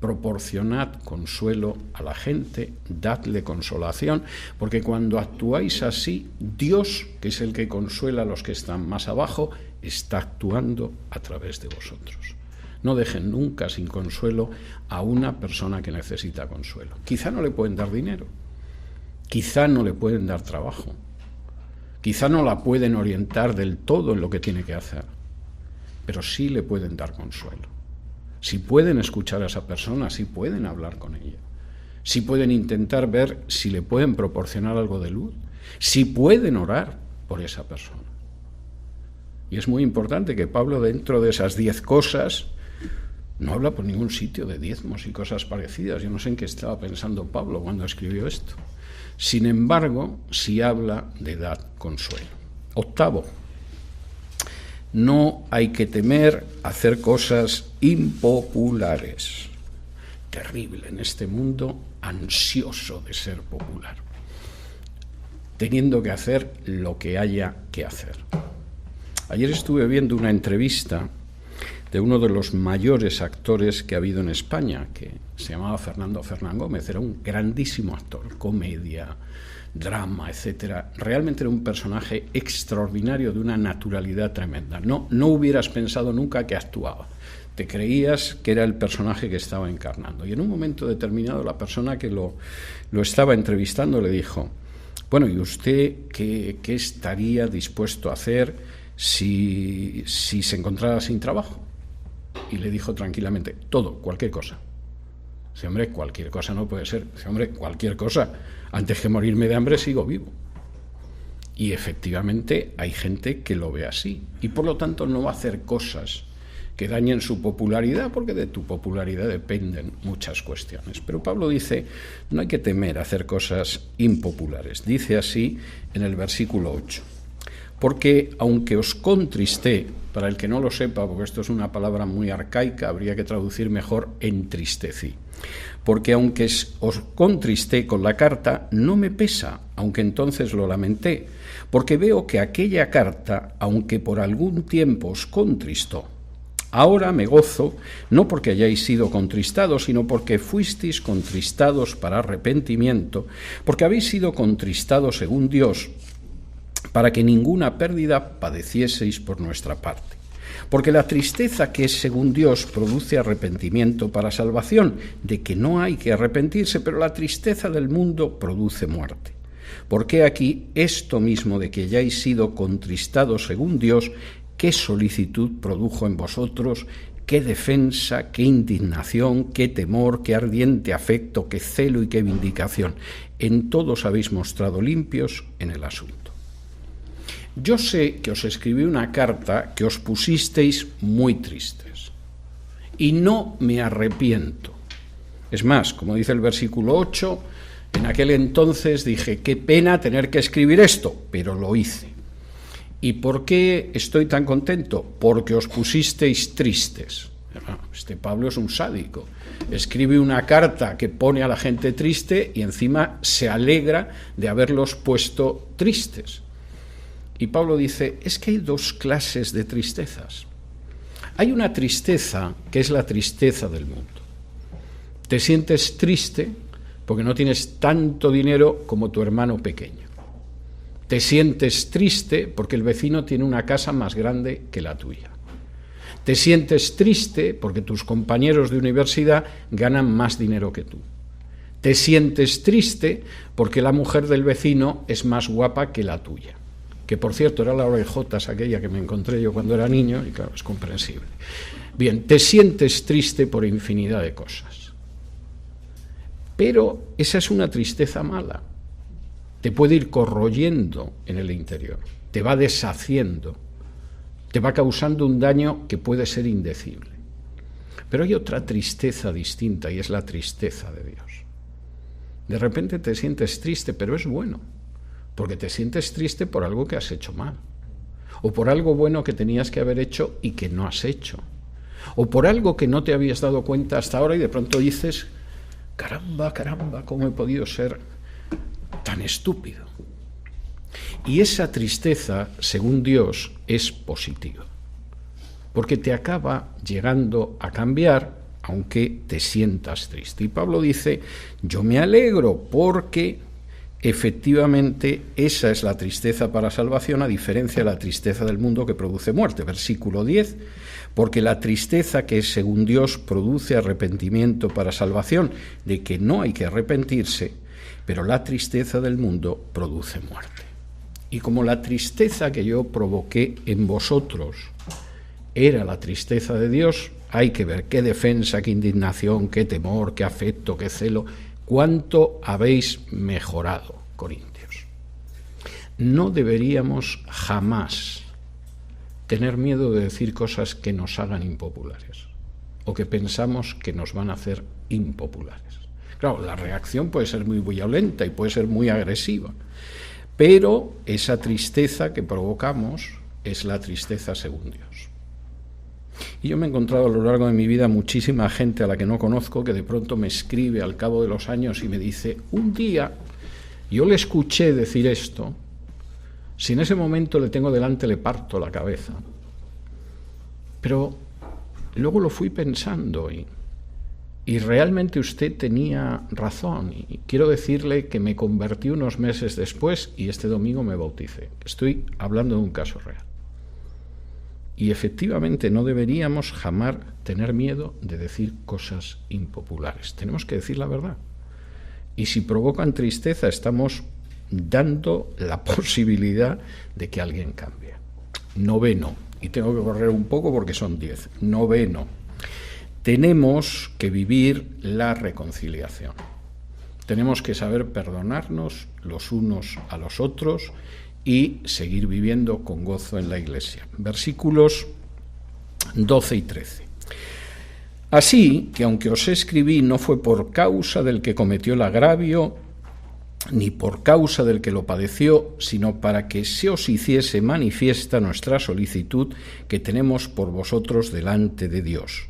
Proporcionad consuelo a la gente, dadle consolación, porque cuando actuáis así, Dios, que es el que consuela a los que están más abajo, está actuando a través de vosotros. No dejen nunca sin consuelo a una persona que necesita consuelo. Quizá no le pueden dar dinero, quizá no le pueden dar trabajo, quizá no la pueden orientar del todo en lo que tiene que hacer, pero sí le pueden dar consuelo. Si pueden escuchar a esa persona, si pueden hablar con ella, si pueden intentar ver si le pueden proporcionar algo de luz, si pueden orar por esa persona. Y es muy importante que Pablo, dentro de esas 10 cosas, no habla por ningún sitio de diezmos y cosas parecidas. Yo no sé en qué estaba pensando Pablo cuando escribió esto. Sin embargo, sí habla de dar consuelo. Octavo, no hay que temer hacer cosas impopulares. Terrible en este mundo ansioso de ser popular, teniendo que hacer lo que haya que hacer. Ayer estuve viendo una entrevista de uno de los mayores actores que ha habido en España, que se llamaba Fernando Fernán Gómez. Era un grandísimo actor, comedia, drama, etcétera. Realmente era un personaje extraordinario, de una naturalidad tremenda. No hubieras pensado nunca que actuaba. Te creías que era el personaje que estaba encarnando. Y en un momento determinado la persona que lo estaba entrevistando le dijo: bueno, ¿y usted qué estaría dispuesto a hacer si se encontrara sin trabajo? Y le dijo tranquilamente: todo, cualquier cosa. Sí, hombre, cualquier cosa no puede ser. Sí, hombre, cualquier cosa. Antes que morirme de hambre sigo vivo. Y efectivamente hay gente que lo ve así. Y por lo tanto no va a hacer cosas que dañen su popularidad, porque de tu popularidad dependen muchas cuestiones. Pero Pablo dice, no hay que temer hacer cosas impopulares. Dice así en el versículo 8. Porque aunque os contristé, para el que no lo sepa, porque esto es una palabra muy arcaica, habría que traducir mejor entristecí. Porque aunque os contristé con la carta, no me pesa, aunque entonces lo lamenté, porque veo que aquella carta, aunque por algún tiempo os contristó, ahora me gozo, no porque hayáis sido contristados, sino porque fuisteis contristados para arrepentimiento, porque habéis sido contristados según Dios, para que ninguna pérdida padecieseis por nuestra parte. Porque la tristeza que es según Dios produce arrepentimiento para salvación, de que no hay que arrepentirse, pero la tristeza del mundo produce muerte. Porque aquí esto mismo de que hayáis sido contristados según Dios, qué solicitud produjo en vosotros, qué defensa, qué indignación, qué temor, qué ardiente afecto, qué celo y qué vindicación. En todos habéis mostrado limpios en el asunto. Yo sé que os escribí una carta que os pusisteis muy tristes, y no me arrepiento. Es más, como dice el versículo 8, en aquel entonces dije, qué pena tener que escribir esto, pero lo hice. ¿Y por qué estoy tan contento? Porque os pusisteis tristes. Este Pablo es un sádico. Escribe una carta que pone a la gente triste y encima se alegra de haberlos puesto tristes. Y Pablo dice, es que hay dos clases de tristezas. Hay una tristeza que es la tristeza del mundo. Te sientes triste porque no tienes tanto dinero como tu hermano pequeño. Te sientes triste porque el vecino tiene una casa más grande que la tuya. Te sientes triste porque tus compañeros de universidad ganan más dinero que tú. Te sientes triste porque la mujer del vecino es más guapa que la tuya. Que por cierto era la orejotas aquella que me encontré yo cuando era niño, y claro, es comprensible. Bien, te sientes triste por infinidad de cosas. Pero esa es una tristeza mala. Te puede ir corroyendo en el interior, te va deshaciendo, te va causando un daño que puede ser indecible. Pero hay otra tristeza distinta, y es la tristeza de Dios. De repente te sientes triste, pero es bueno. Porque te sientes triste por algo que has hecho mal, o por algo bueno que tenías que haber hecho y que no has hecho, o por algo que no te habías dado cuenta hasta ahora y de pronto dices, caramba, ¿cómo he podido ser tan estúpido? Y esa tristeza, según Dios, es positiva, porque te acaba llegando a cambiar, aunque te sientas triste. Y Pablo dice, yo me alegro porque efectivamente, esa es la tristeza para salvación, a diferencia de la tristeza del mundo que produce muerte. Versículo 10, porque la tristeza que según Dios produce arrepentimiento para salvación, de que no hay que arrepentirse, pero la tristeza del mundo produce muerte. Y como la tristeza que yo provoqué en vosotros era la tristeza de Dios, hay que ver qué defensa, qué indignación, qué temor, qué afecto, qué celo, cuánto habéis mejorado, Corintios. No deberíamos jamás tener miedo de decir cosas que nos hagan impopulares o que pensamos que nos van a hacer impopulares. Claro, la reacción puede ser muy violenta y puede ser muy agresiva, pero esa tristeza que provocamos es la tristeza según Dios. Y yo me he encontrado a lo largo de mi vida muchísima gente a la que no conozco que de pronto me escribe al cabo de los años y me dice: un día yo le escuché decir esto, si en ese momento le tengo delante le parto la cabeza. Pero luego lo fui pensando y realmente usted tenía razón. Y quiero decirle que me convertí unos meses después y este domingo me bauticé. Estoy hablando de un caso real. Y efectivamente no deberíamos jamás tener miedo de decir cosas impopulares. Tenemos que decir la verdad. Y si provocan tristeza, estamos dando la posibilidad de que alguien cambie. Noveno, y tengo que correr un poco porque son 10. Noveno, tenemos que vivir la reconciliación. Tenemos que saber perdonarnos los unos a los otros y seguir viviendo con gozo en la Iglesia. Versículos 12 y 13. Así que aunque os escribí no fue por causa del que cometió el agravio, ni por causa del que lo padeció, sino para que se os hiciese manifiesta nuestra solicitud que tenemos por vosotros delante de Dios.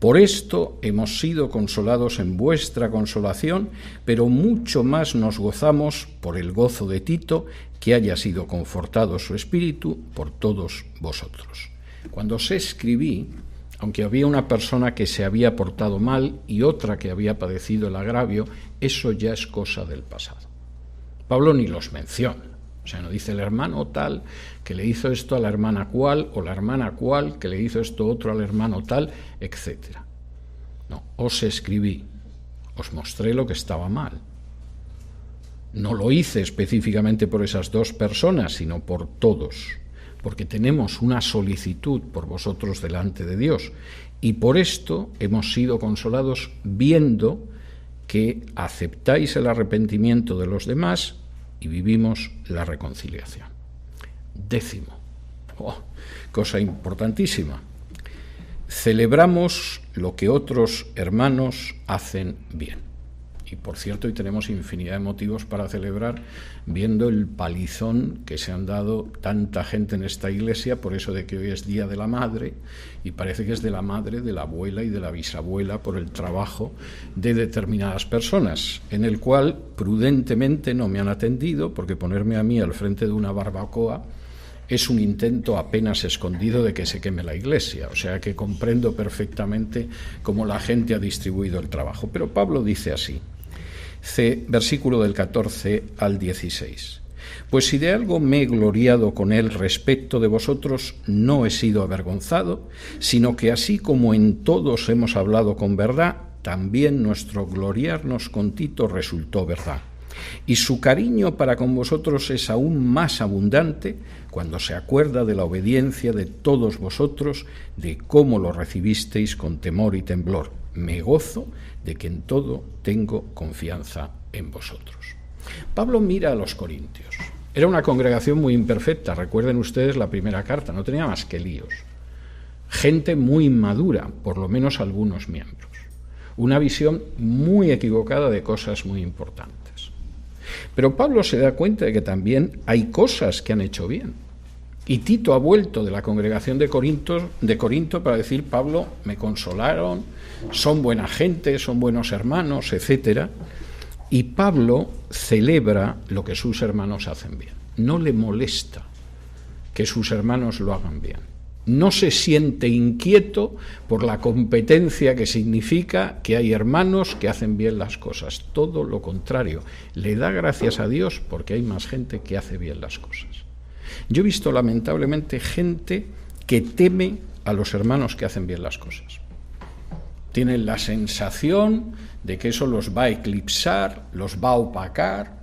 Por esto hemos sido consolados en vuestra consolación, pero mucho más nos gozamos por el gozo de Tito, que haya sido confortado su espíritu por todos vosotros. Cuando os escribí, aunque había una persona que se había portado mal y otra que había padecido el agravio, eso ya es cosa del pasado. Pablo ni los menciona. O sea, no dice el hermano tal que le hizo esto a la hermana cual, o la hermana cual que le hizo esto otro al hermano tal, etc. No, os escribí, os mostré lo que estaba mal. No lo hice específicamente por esas dos personas, sino por todos, porque tenemos una solicitud por vosotros delante de Dios, y por esto hemos sido consolados viendo que aceptáis el arrepentimiento de los demás y vivimos la reconciliación. Décimo, cosa importantísima, celebramos lo que otros hermanos hacen bien. Y por cierto, hoy tenemos infinidad de motivos para celebrar, viendo el palizón que se han dado tanta gente en esta iglesia, por eso de que hoy es Día de la Madre, y parece que es de la madre, de la abuela y de la bisabuela por el trabajo de determinadas personas, en el cual prudentemente no me han atendido, porque ponerme a mí al frente de una barbacoa es un intento apenas escondido de que se queme la iglesia, o sea que comprendo perfectamente cómo la gente ha distribuido el trabajo. Pero Pablo dice así, versículo del 14 al 16. Pues si de algo me he gloriado con él respecto de vosotros, no he sido avergonzado, sino que así como en todos hemos hablado con verdad, también nuestro gloriarnos con Tito resultó verdad. Y su cariño para con vosotros es aún más abundante cuando se acuerda de la obediencia de todos vosotros, de cómo lo recibisteis con temor y temblor. Me gozo de que en todo tengo confianza en vosotros. Pablo mira a los corintios. Era una congregación muy imperfecta, recuerden ustedes la primera carta, no tenía más que líos. Gente muy inmadura, por lo menos algunos miembros. Una visión muy equivocada de cosas muy importantes. Pero Pablo se da cuenta de que también hay cosas que han hecho bien. Y Tito ha vuelto de la congregación de Corinto para decir, Pablo, me consolaron, son buena gente, son buenos hermanos, etc. Y Pablo celebra lo que sus hermanos hacen bien. No le molesta que sus hermanos lo hagan bien. No se siente inquieto por la competencia que significa que hay hermanos que hacen bien las cosas. Todo lo contrario, le da gracias a Dios porque hay más gente que hace bien las cosas. Yo he visto lamentablemente gente que teme a los hermanos que hacen bien las cosas. Tienen la sensación de que eso los va a eclipsar, los va a opacar,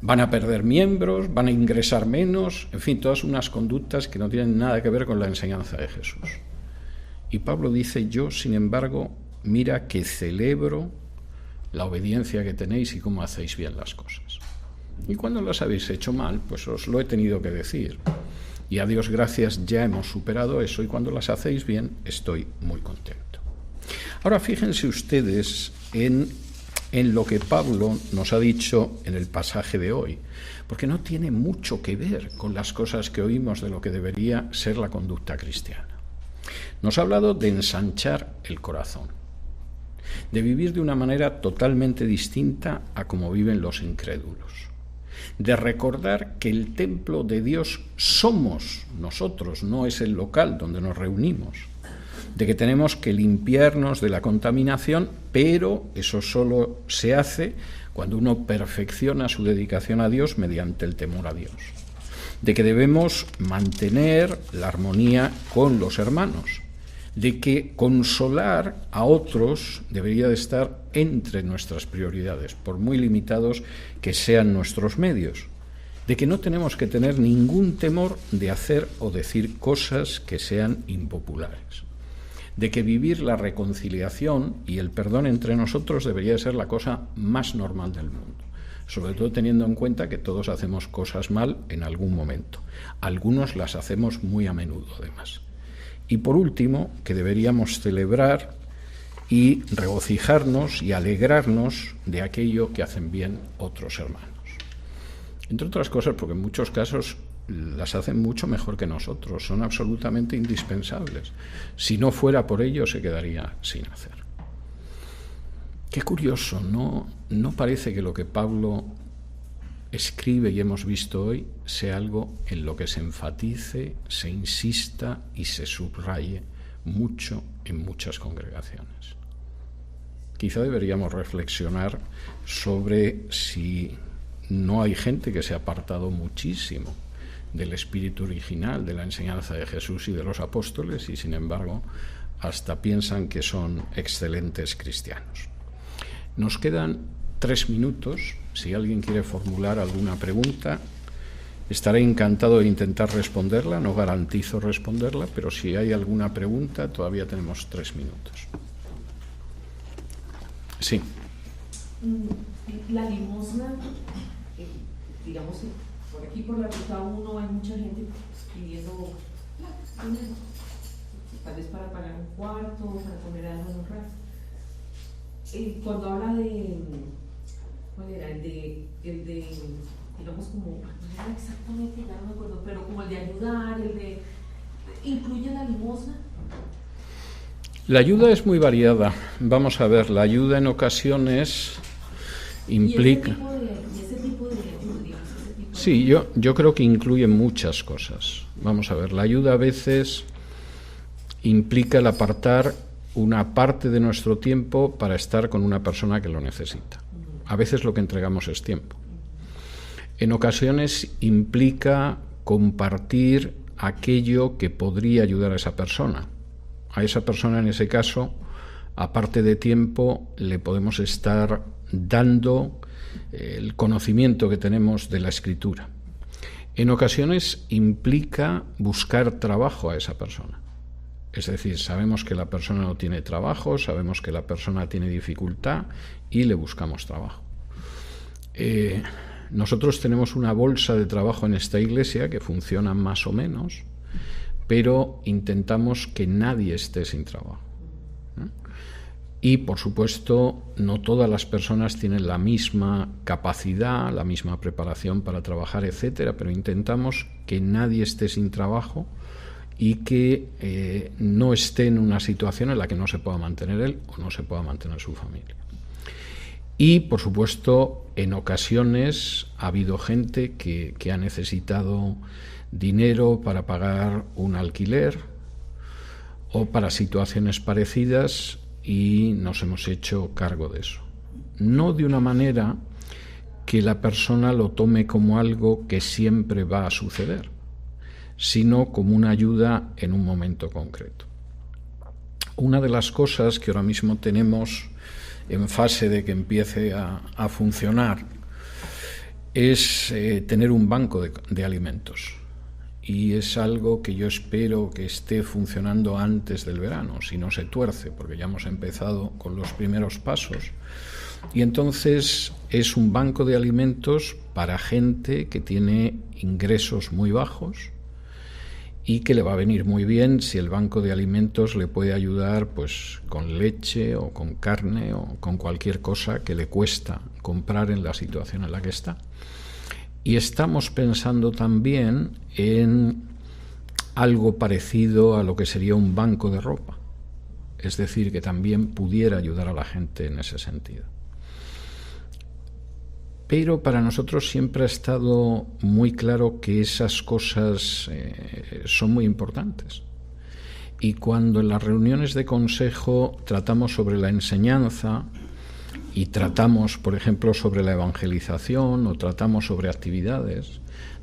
van a perder miembros, van a ingresar menos, en fin, todas unas conductas que no tienen nada que ver con la enseñanza de Jesús. Y Pablo dice, yo, sin embargo, mira que celebro la obediencia que tenéis y cómo hacéis bien las cosas. Y cuando las habéis hecho mal, pues os lo he tenido que decir. Y a Dios gracias ya hemos superado eso y cuando las hacéis bien estoy muy contento. Ahora fíjense ustedes en lo que Pablo nos ha dicho en el pasaje de hoy, porque no tiene mucho que ver con las cosas que oímos de lo que debería ser la conducta cristiana. Nos ha hablado de ensanchar el corazón, de vivir de una manera totalmente distinta a como viven los incrédulos, de recordar que el templo de Dios somos nosotros, no es el local donde nos reunimos, de que tenemos que limpiarnos de la contaminación, pero eso solo se hace cuando uno perfecciona su dedicación a Dios mediante el temor a Dios, de que debemos mantener la armonía con los hermanos, de que consolar a otros debería de estar entre nuestras prioridades, por muy limitados que sean nuestros medios, de que no tenemos que tener ningún temor de hacer o decir cosas que sean impopulares, de que vivir la reconciliación y el perdón entre nosotros debería de ser la cosa más normal del mundo, sobre todo teniendo en cuenta que todos hacemos cosas mal en algún momento. Algunos las hacemos muy a menudo, además. Y por último, que deberíamos celebrar y regocijarnos y alegrarnos de aquello que hacen bien otros hermanos. Entre otras cosas, porque en muchos casos las hacen mucho mejor que nosotros, son absolutamente indispensables. Si no fuera por ello, se quedaría sin hacer. Qué curioso, no parece que lo que Pablo escribe y hemos visto hoy sea algo en lo que se enfatice, se insista y se subraye mucho en muchas congregaciones. Quizá deberíamos reflexionar sobre si no hay gente que se ha apartado muchísimo del espíritu original, de la enseñanza de Jesús y de los apóstoles, y sin embargo hasta piensan que son excelentes cristianos. Nos quedan 3 minutos. Si alguien quiere formular alguna pregunta, estaré encantado de intentar responderla. No garantizo responderla, pero si hay alguna pregunta, todavía tenemos 3 minutos. Sí. La limosna, digamos, por aquí por la ruta 1 hay mucha gente pidiendo dinero, tal vez para pagar un cuarto, para comer algo en un rato. Cuando habla de, ¿cuál era? El de digamos como, no era exactamente, ya no me acuerdo, pero como el de ayudar, ¿incluye la limosna? La ayuda es muy variada. Vamos a ver, la ayuda en ocasiones implica... ¿Y ese tipo de ayuda? Sí, yo creo que incluye muchas cosas. Vamos a ver, la ayuda a veces implica el apartar una parte de nuestro tiempo para estar con una persona que lo necesita. A veces lo que entregamos es tiempo. En ocasiones implica compartir aquello que podría ayudar a esa persona. A esa persona, en ese caso, aparte de tiempo, le podemos estar dando el conocimiento que tenemos de la Escritura. En ocasiones implica buscar trabajo a esa persona. Es decir, sabemos que la persona no tiene trabajo, sabemos que la persona tiene dificultad y le buscamos trabajo. Nosotros tenemos una bolsa de trabajo en esta iglesia que funciona más o menos, pero intentamos que nadie esté sin trabajo. Y, por supuesto, no todas las personas tienen la misma capacidad, la misma preparación para trabajar, etcétera, pero intentamos que nadie esté sin trabajo y que no esté en una situación en la que no se pueda mantener él o no se pueda mantener su familia. Y, por supuesto, en ocasiones ha habido gente que ha necesitado dinero para pagar un alquiler o para situaciones parecidas y nos hemos hecho cargo de eso. No de una manera que la persona lo tome como algo que siempre va a suceder, sino como una ayuda en un momento concreto. Una de las cosas que ahora mismo tenemos en fase de que empiece a funcionar es tener un banco de alimentos. Y es algo que yo espero que esté funcionando antes del verano, si no se tuerce, porque ya hemos empezado con los primeros pasos. Y entonces es un banco de alimentos para gente que tiene ingresos muy bajos y que le va a venir muy bien si el banco de alimentos le puede ayudar pues con leche o con carne o con cualquier cosa que le cuesta comprar en la situación en la que está. Y estamos pensando también en algo parecido a lo que sería un banco de ropa, es decir, que también pudiera ayudar a la gente en ese sentido. Pero para nosotros siempre ha estado muy claro que esas cosas son muy importantes. Y cuando en las reuniones de consejo tratamos sobre la enseñanza y tratamos, por ejemplo, sobre la evangelización o tratamos sobre actividades,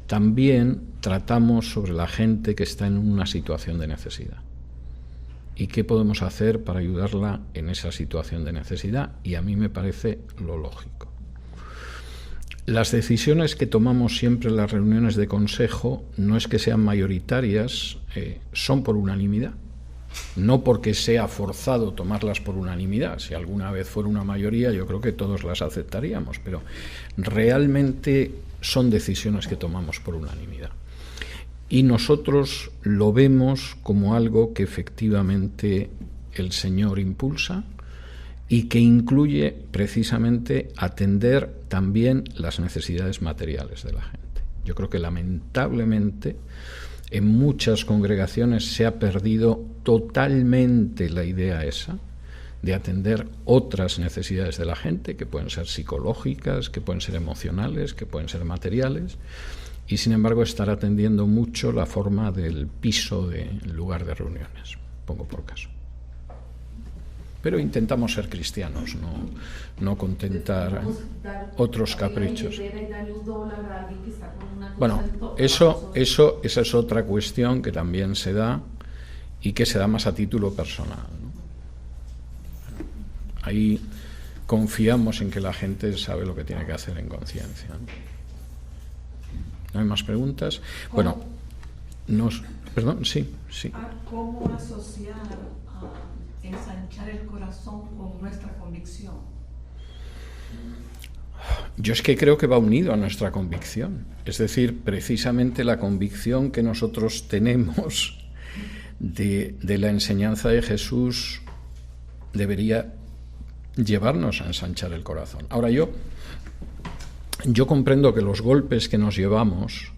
también tratamos sobre la gente que está en una situación de necesidad. ¿Y qué podemos hacer para ayudarla en esa situación de necesidad? Y a mí me parece lo lógico. Las decisiones que tomamos siempre en las reuniones de consejo no es que sean mayoritarias, son por unanimidad. No porque sea forzado tomarlas por unanimidad. Si alguna vez fuera una mayoría, yo creo que todos las aceptaríamos, pero realmente son decisiones que tomamos por unanimidad. Y nosotros lo vemos como algo que efectivamente el Señor impulsa y que incluye precisamente atender también las necesidades materiales de la gente. Yo creo que lamentablemente en muchas congregaciones se ha perdido totalmente la idea esa de atender otras necesidades de la gente, que pueden ser psicológicas, que pueden ser emocionales, que pueden ser materiales, y sin embargo estar atendiendo mucho la forma del piso del lugar de reuniones, pongo por caso. Pero intentamos ser cristianos, no contentar otros caprichos. Bueno, esa es otra cuestión que también se da y que se da más a título personal, ¿no? Ahí confiamos en que la gente sabe lo que tiene que hacer en conciencia, ¿no? ¿No hay más preguntas? Bueno, perdón, sí. ¿Cómo asociar ensanchar el corazón con nuestra convicción? Yo es que creo que va unido a nuestra convicción. Es decir, precisamente la convicción que nosotros tenemos de la enseñanza de Jesús debería llevarnos a ensanchar el corazón. Ahora yo comprendo que los golpes que nos llevamos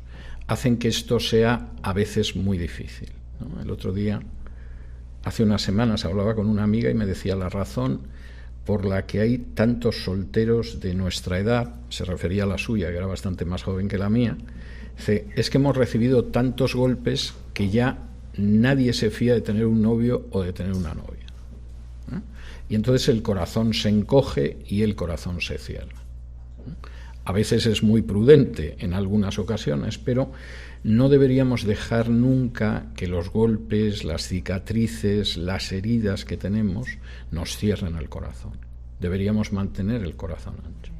hacen que esto sea a veces muy difícil, ¿no? El otro día, hace unas semanas, hablaba con una amiga y me decía la razón por la que hay tantos solteros de nuestra edad, se refería a la suya, que era bastante más joven que la mía, dice, es que hemos recibido tantos golpes que ya nadie se fía de tener un novio o de tener una novia, ¿no? Y entonces el corazón se encoge y el corazón se cierra, ¿no? A veces es muy prudente en algunas ocasiones, pero no deberíamos dejar nunca que los golpes, las cicatrices, las heridas que tenemos nos cierren el corazón. Deberíamos mantener el corazón ancho.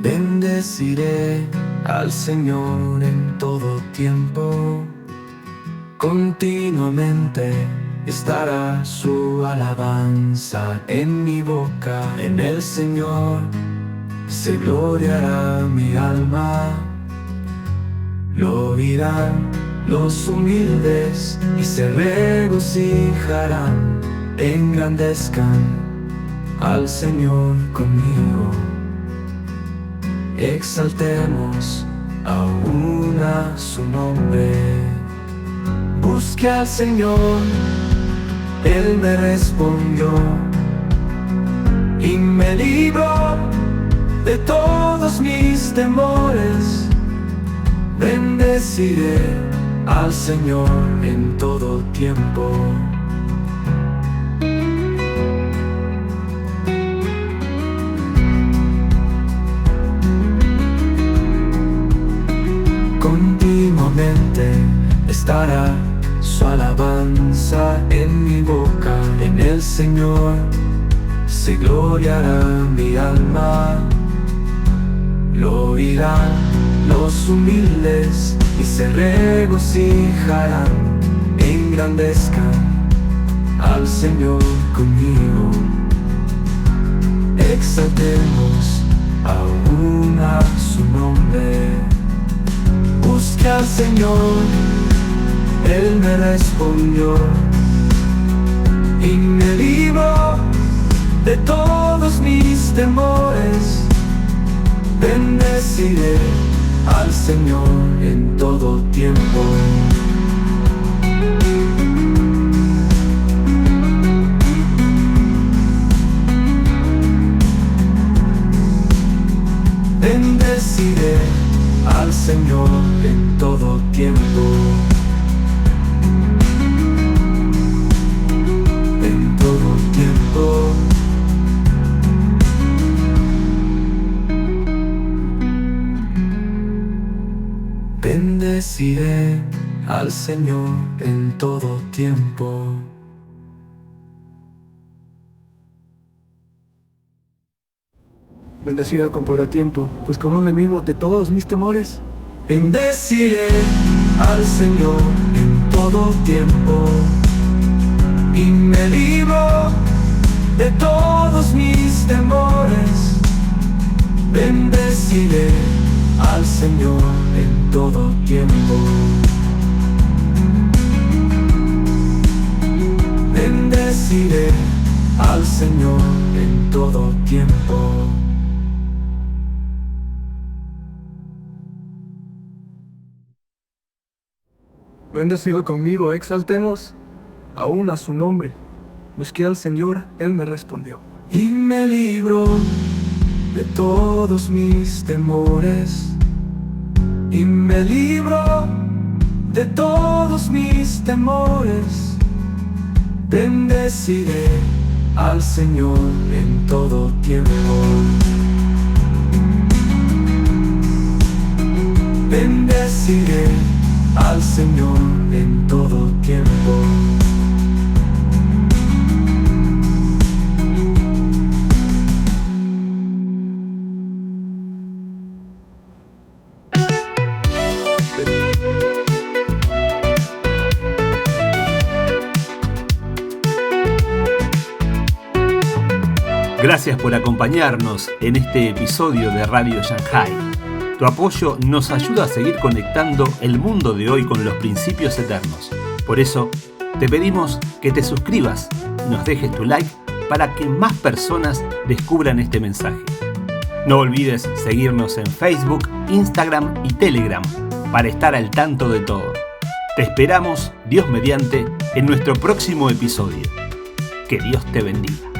Bendeciré al Señor en todo tiempo. Continuamente estará su alabanza en mi boca. En el Señor se gloriará mi alma. Lo oirán los humildes y se regocijarán. Engrandezcan al Señor conmigo. Exaltemos aún a su nombre. Busqué al Señor, Él me respondió y me libró de todos mis temores. Bendeciré al Señor en todo tiempo. Continuamente estará su alabanza en mi boca. En el Señor se gloriará mi alma. Lo oirán los humildes y se regocijarán. Engrandezcan al Señor conmigo. Exaltemos aún a su nombre. Busqué al Señor, Él me respondió y me libró de todos mis temores. Bendeciré al Señor en todo tiempo. Bendeciré al Señor en todo tiempo. En todo tiempo. Bendeciré al Señor en todo tiempo. Bendeciré al tiempo, pues con un enemigo de todos mis temores. Bendeciré al Señor en todo tiempo y me libro de todos mis temores. Bendeciré al Señor en todo tiempo. Bendeciré al Señor en todo tiempo. Bendecido conmigo, exaltemos aún a su nombre. Busqué al Señor, Él me respondió y me libró de todos mis temores. Y me libró de todos mis temores. Bendeciré al Señor en todo tiempo. Bendeciré al Señor en todo tiempo. Gracias por acompañarnos en este episodio de Radio Shanghai. Tu apoyo nos ayuda a seguir conectando el mundo de hoy con los principios eternos. Por eso, te pedimos que te suscribas, nos dejes tu like para que más personas descubran este mensaje. No olvides seguirnos en Facebook, Instagram y Telegram para estar al tanto de todo. Te esperamos, Dios mediante, en nuestro próximo episodio. Que Dios te bendiga.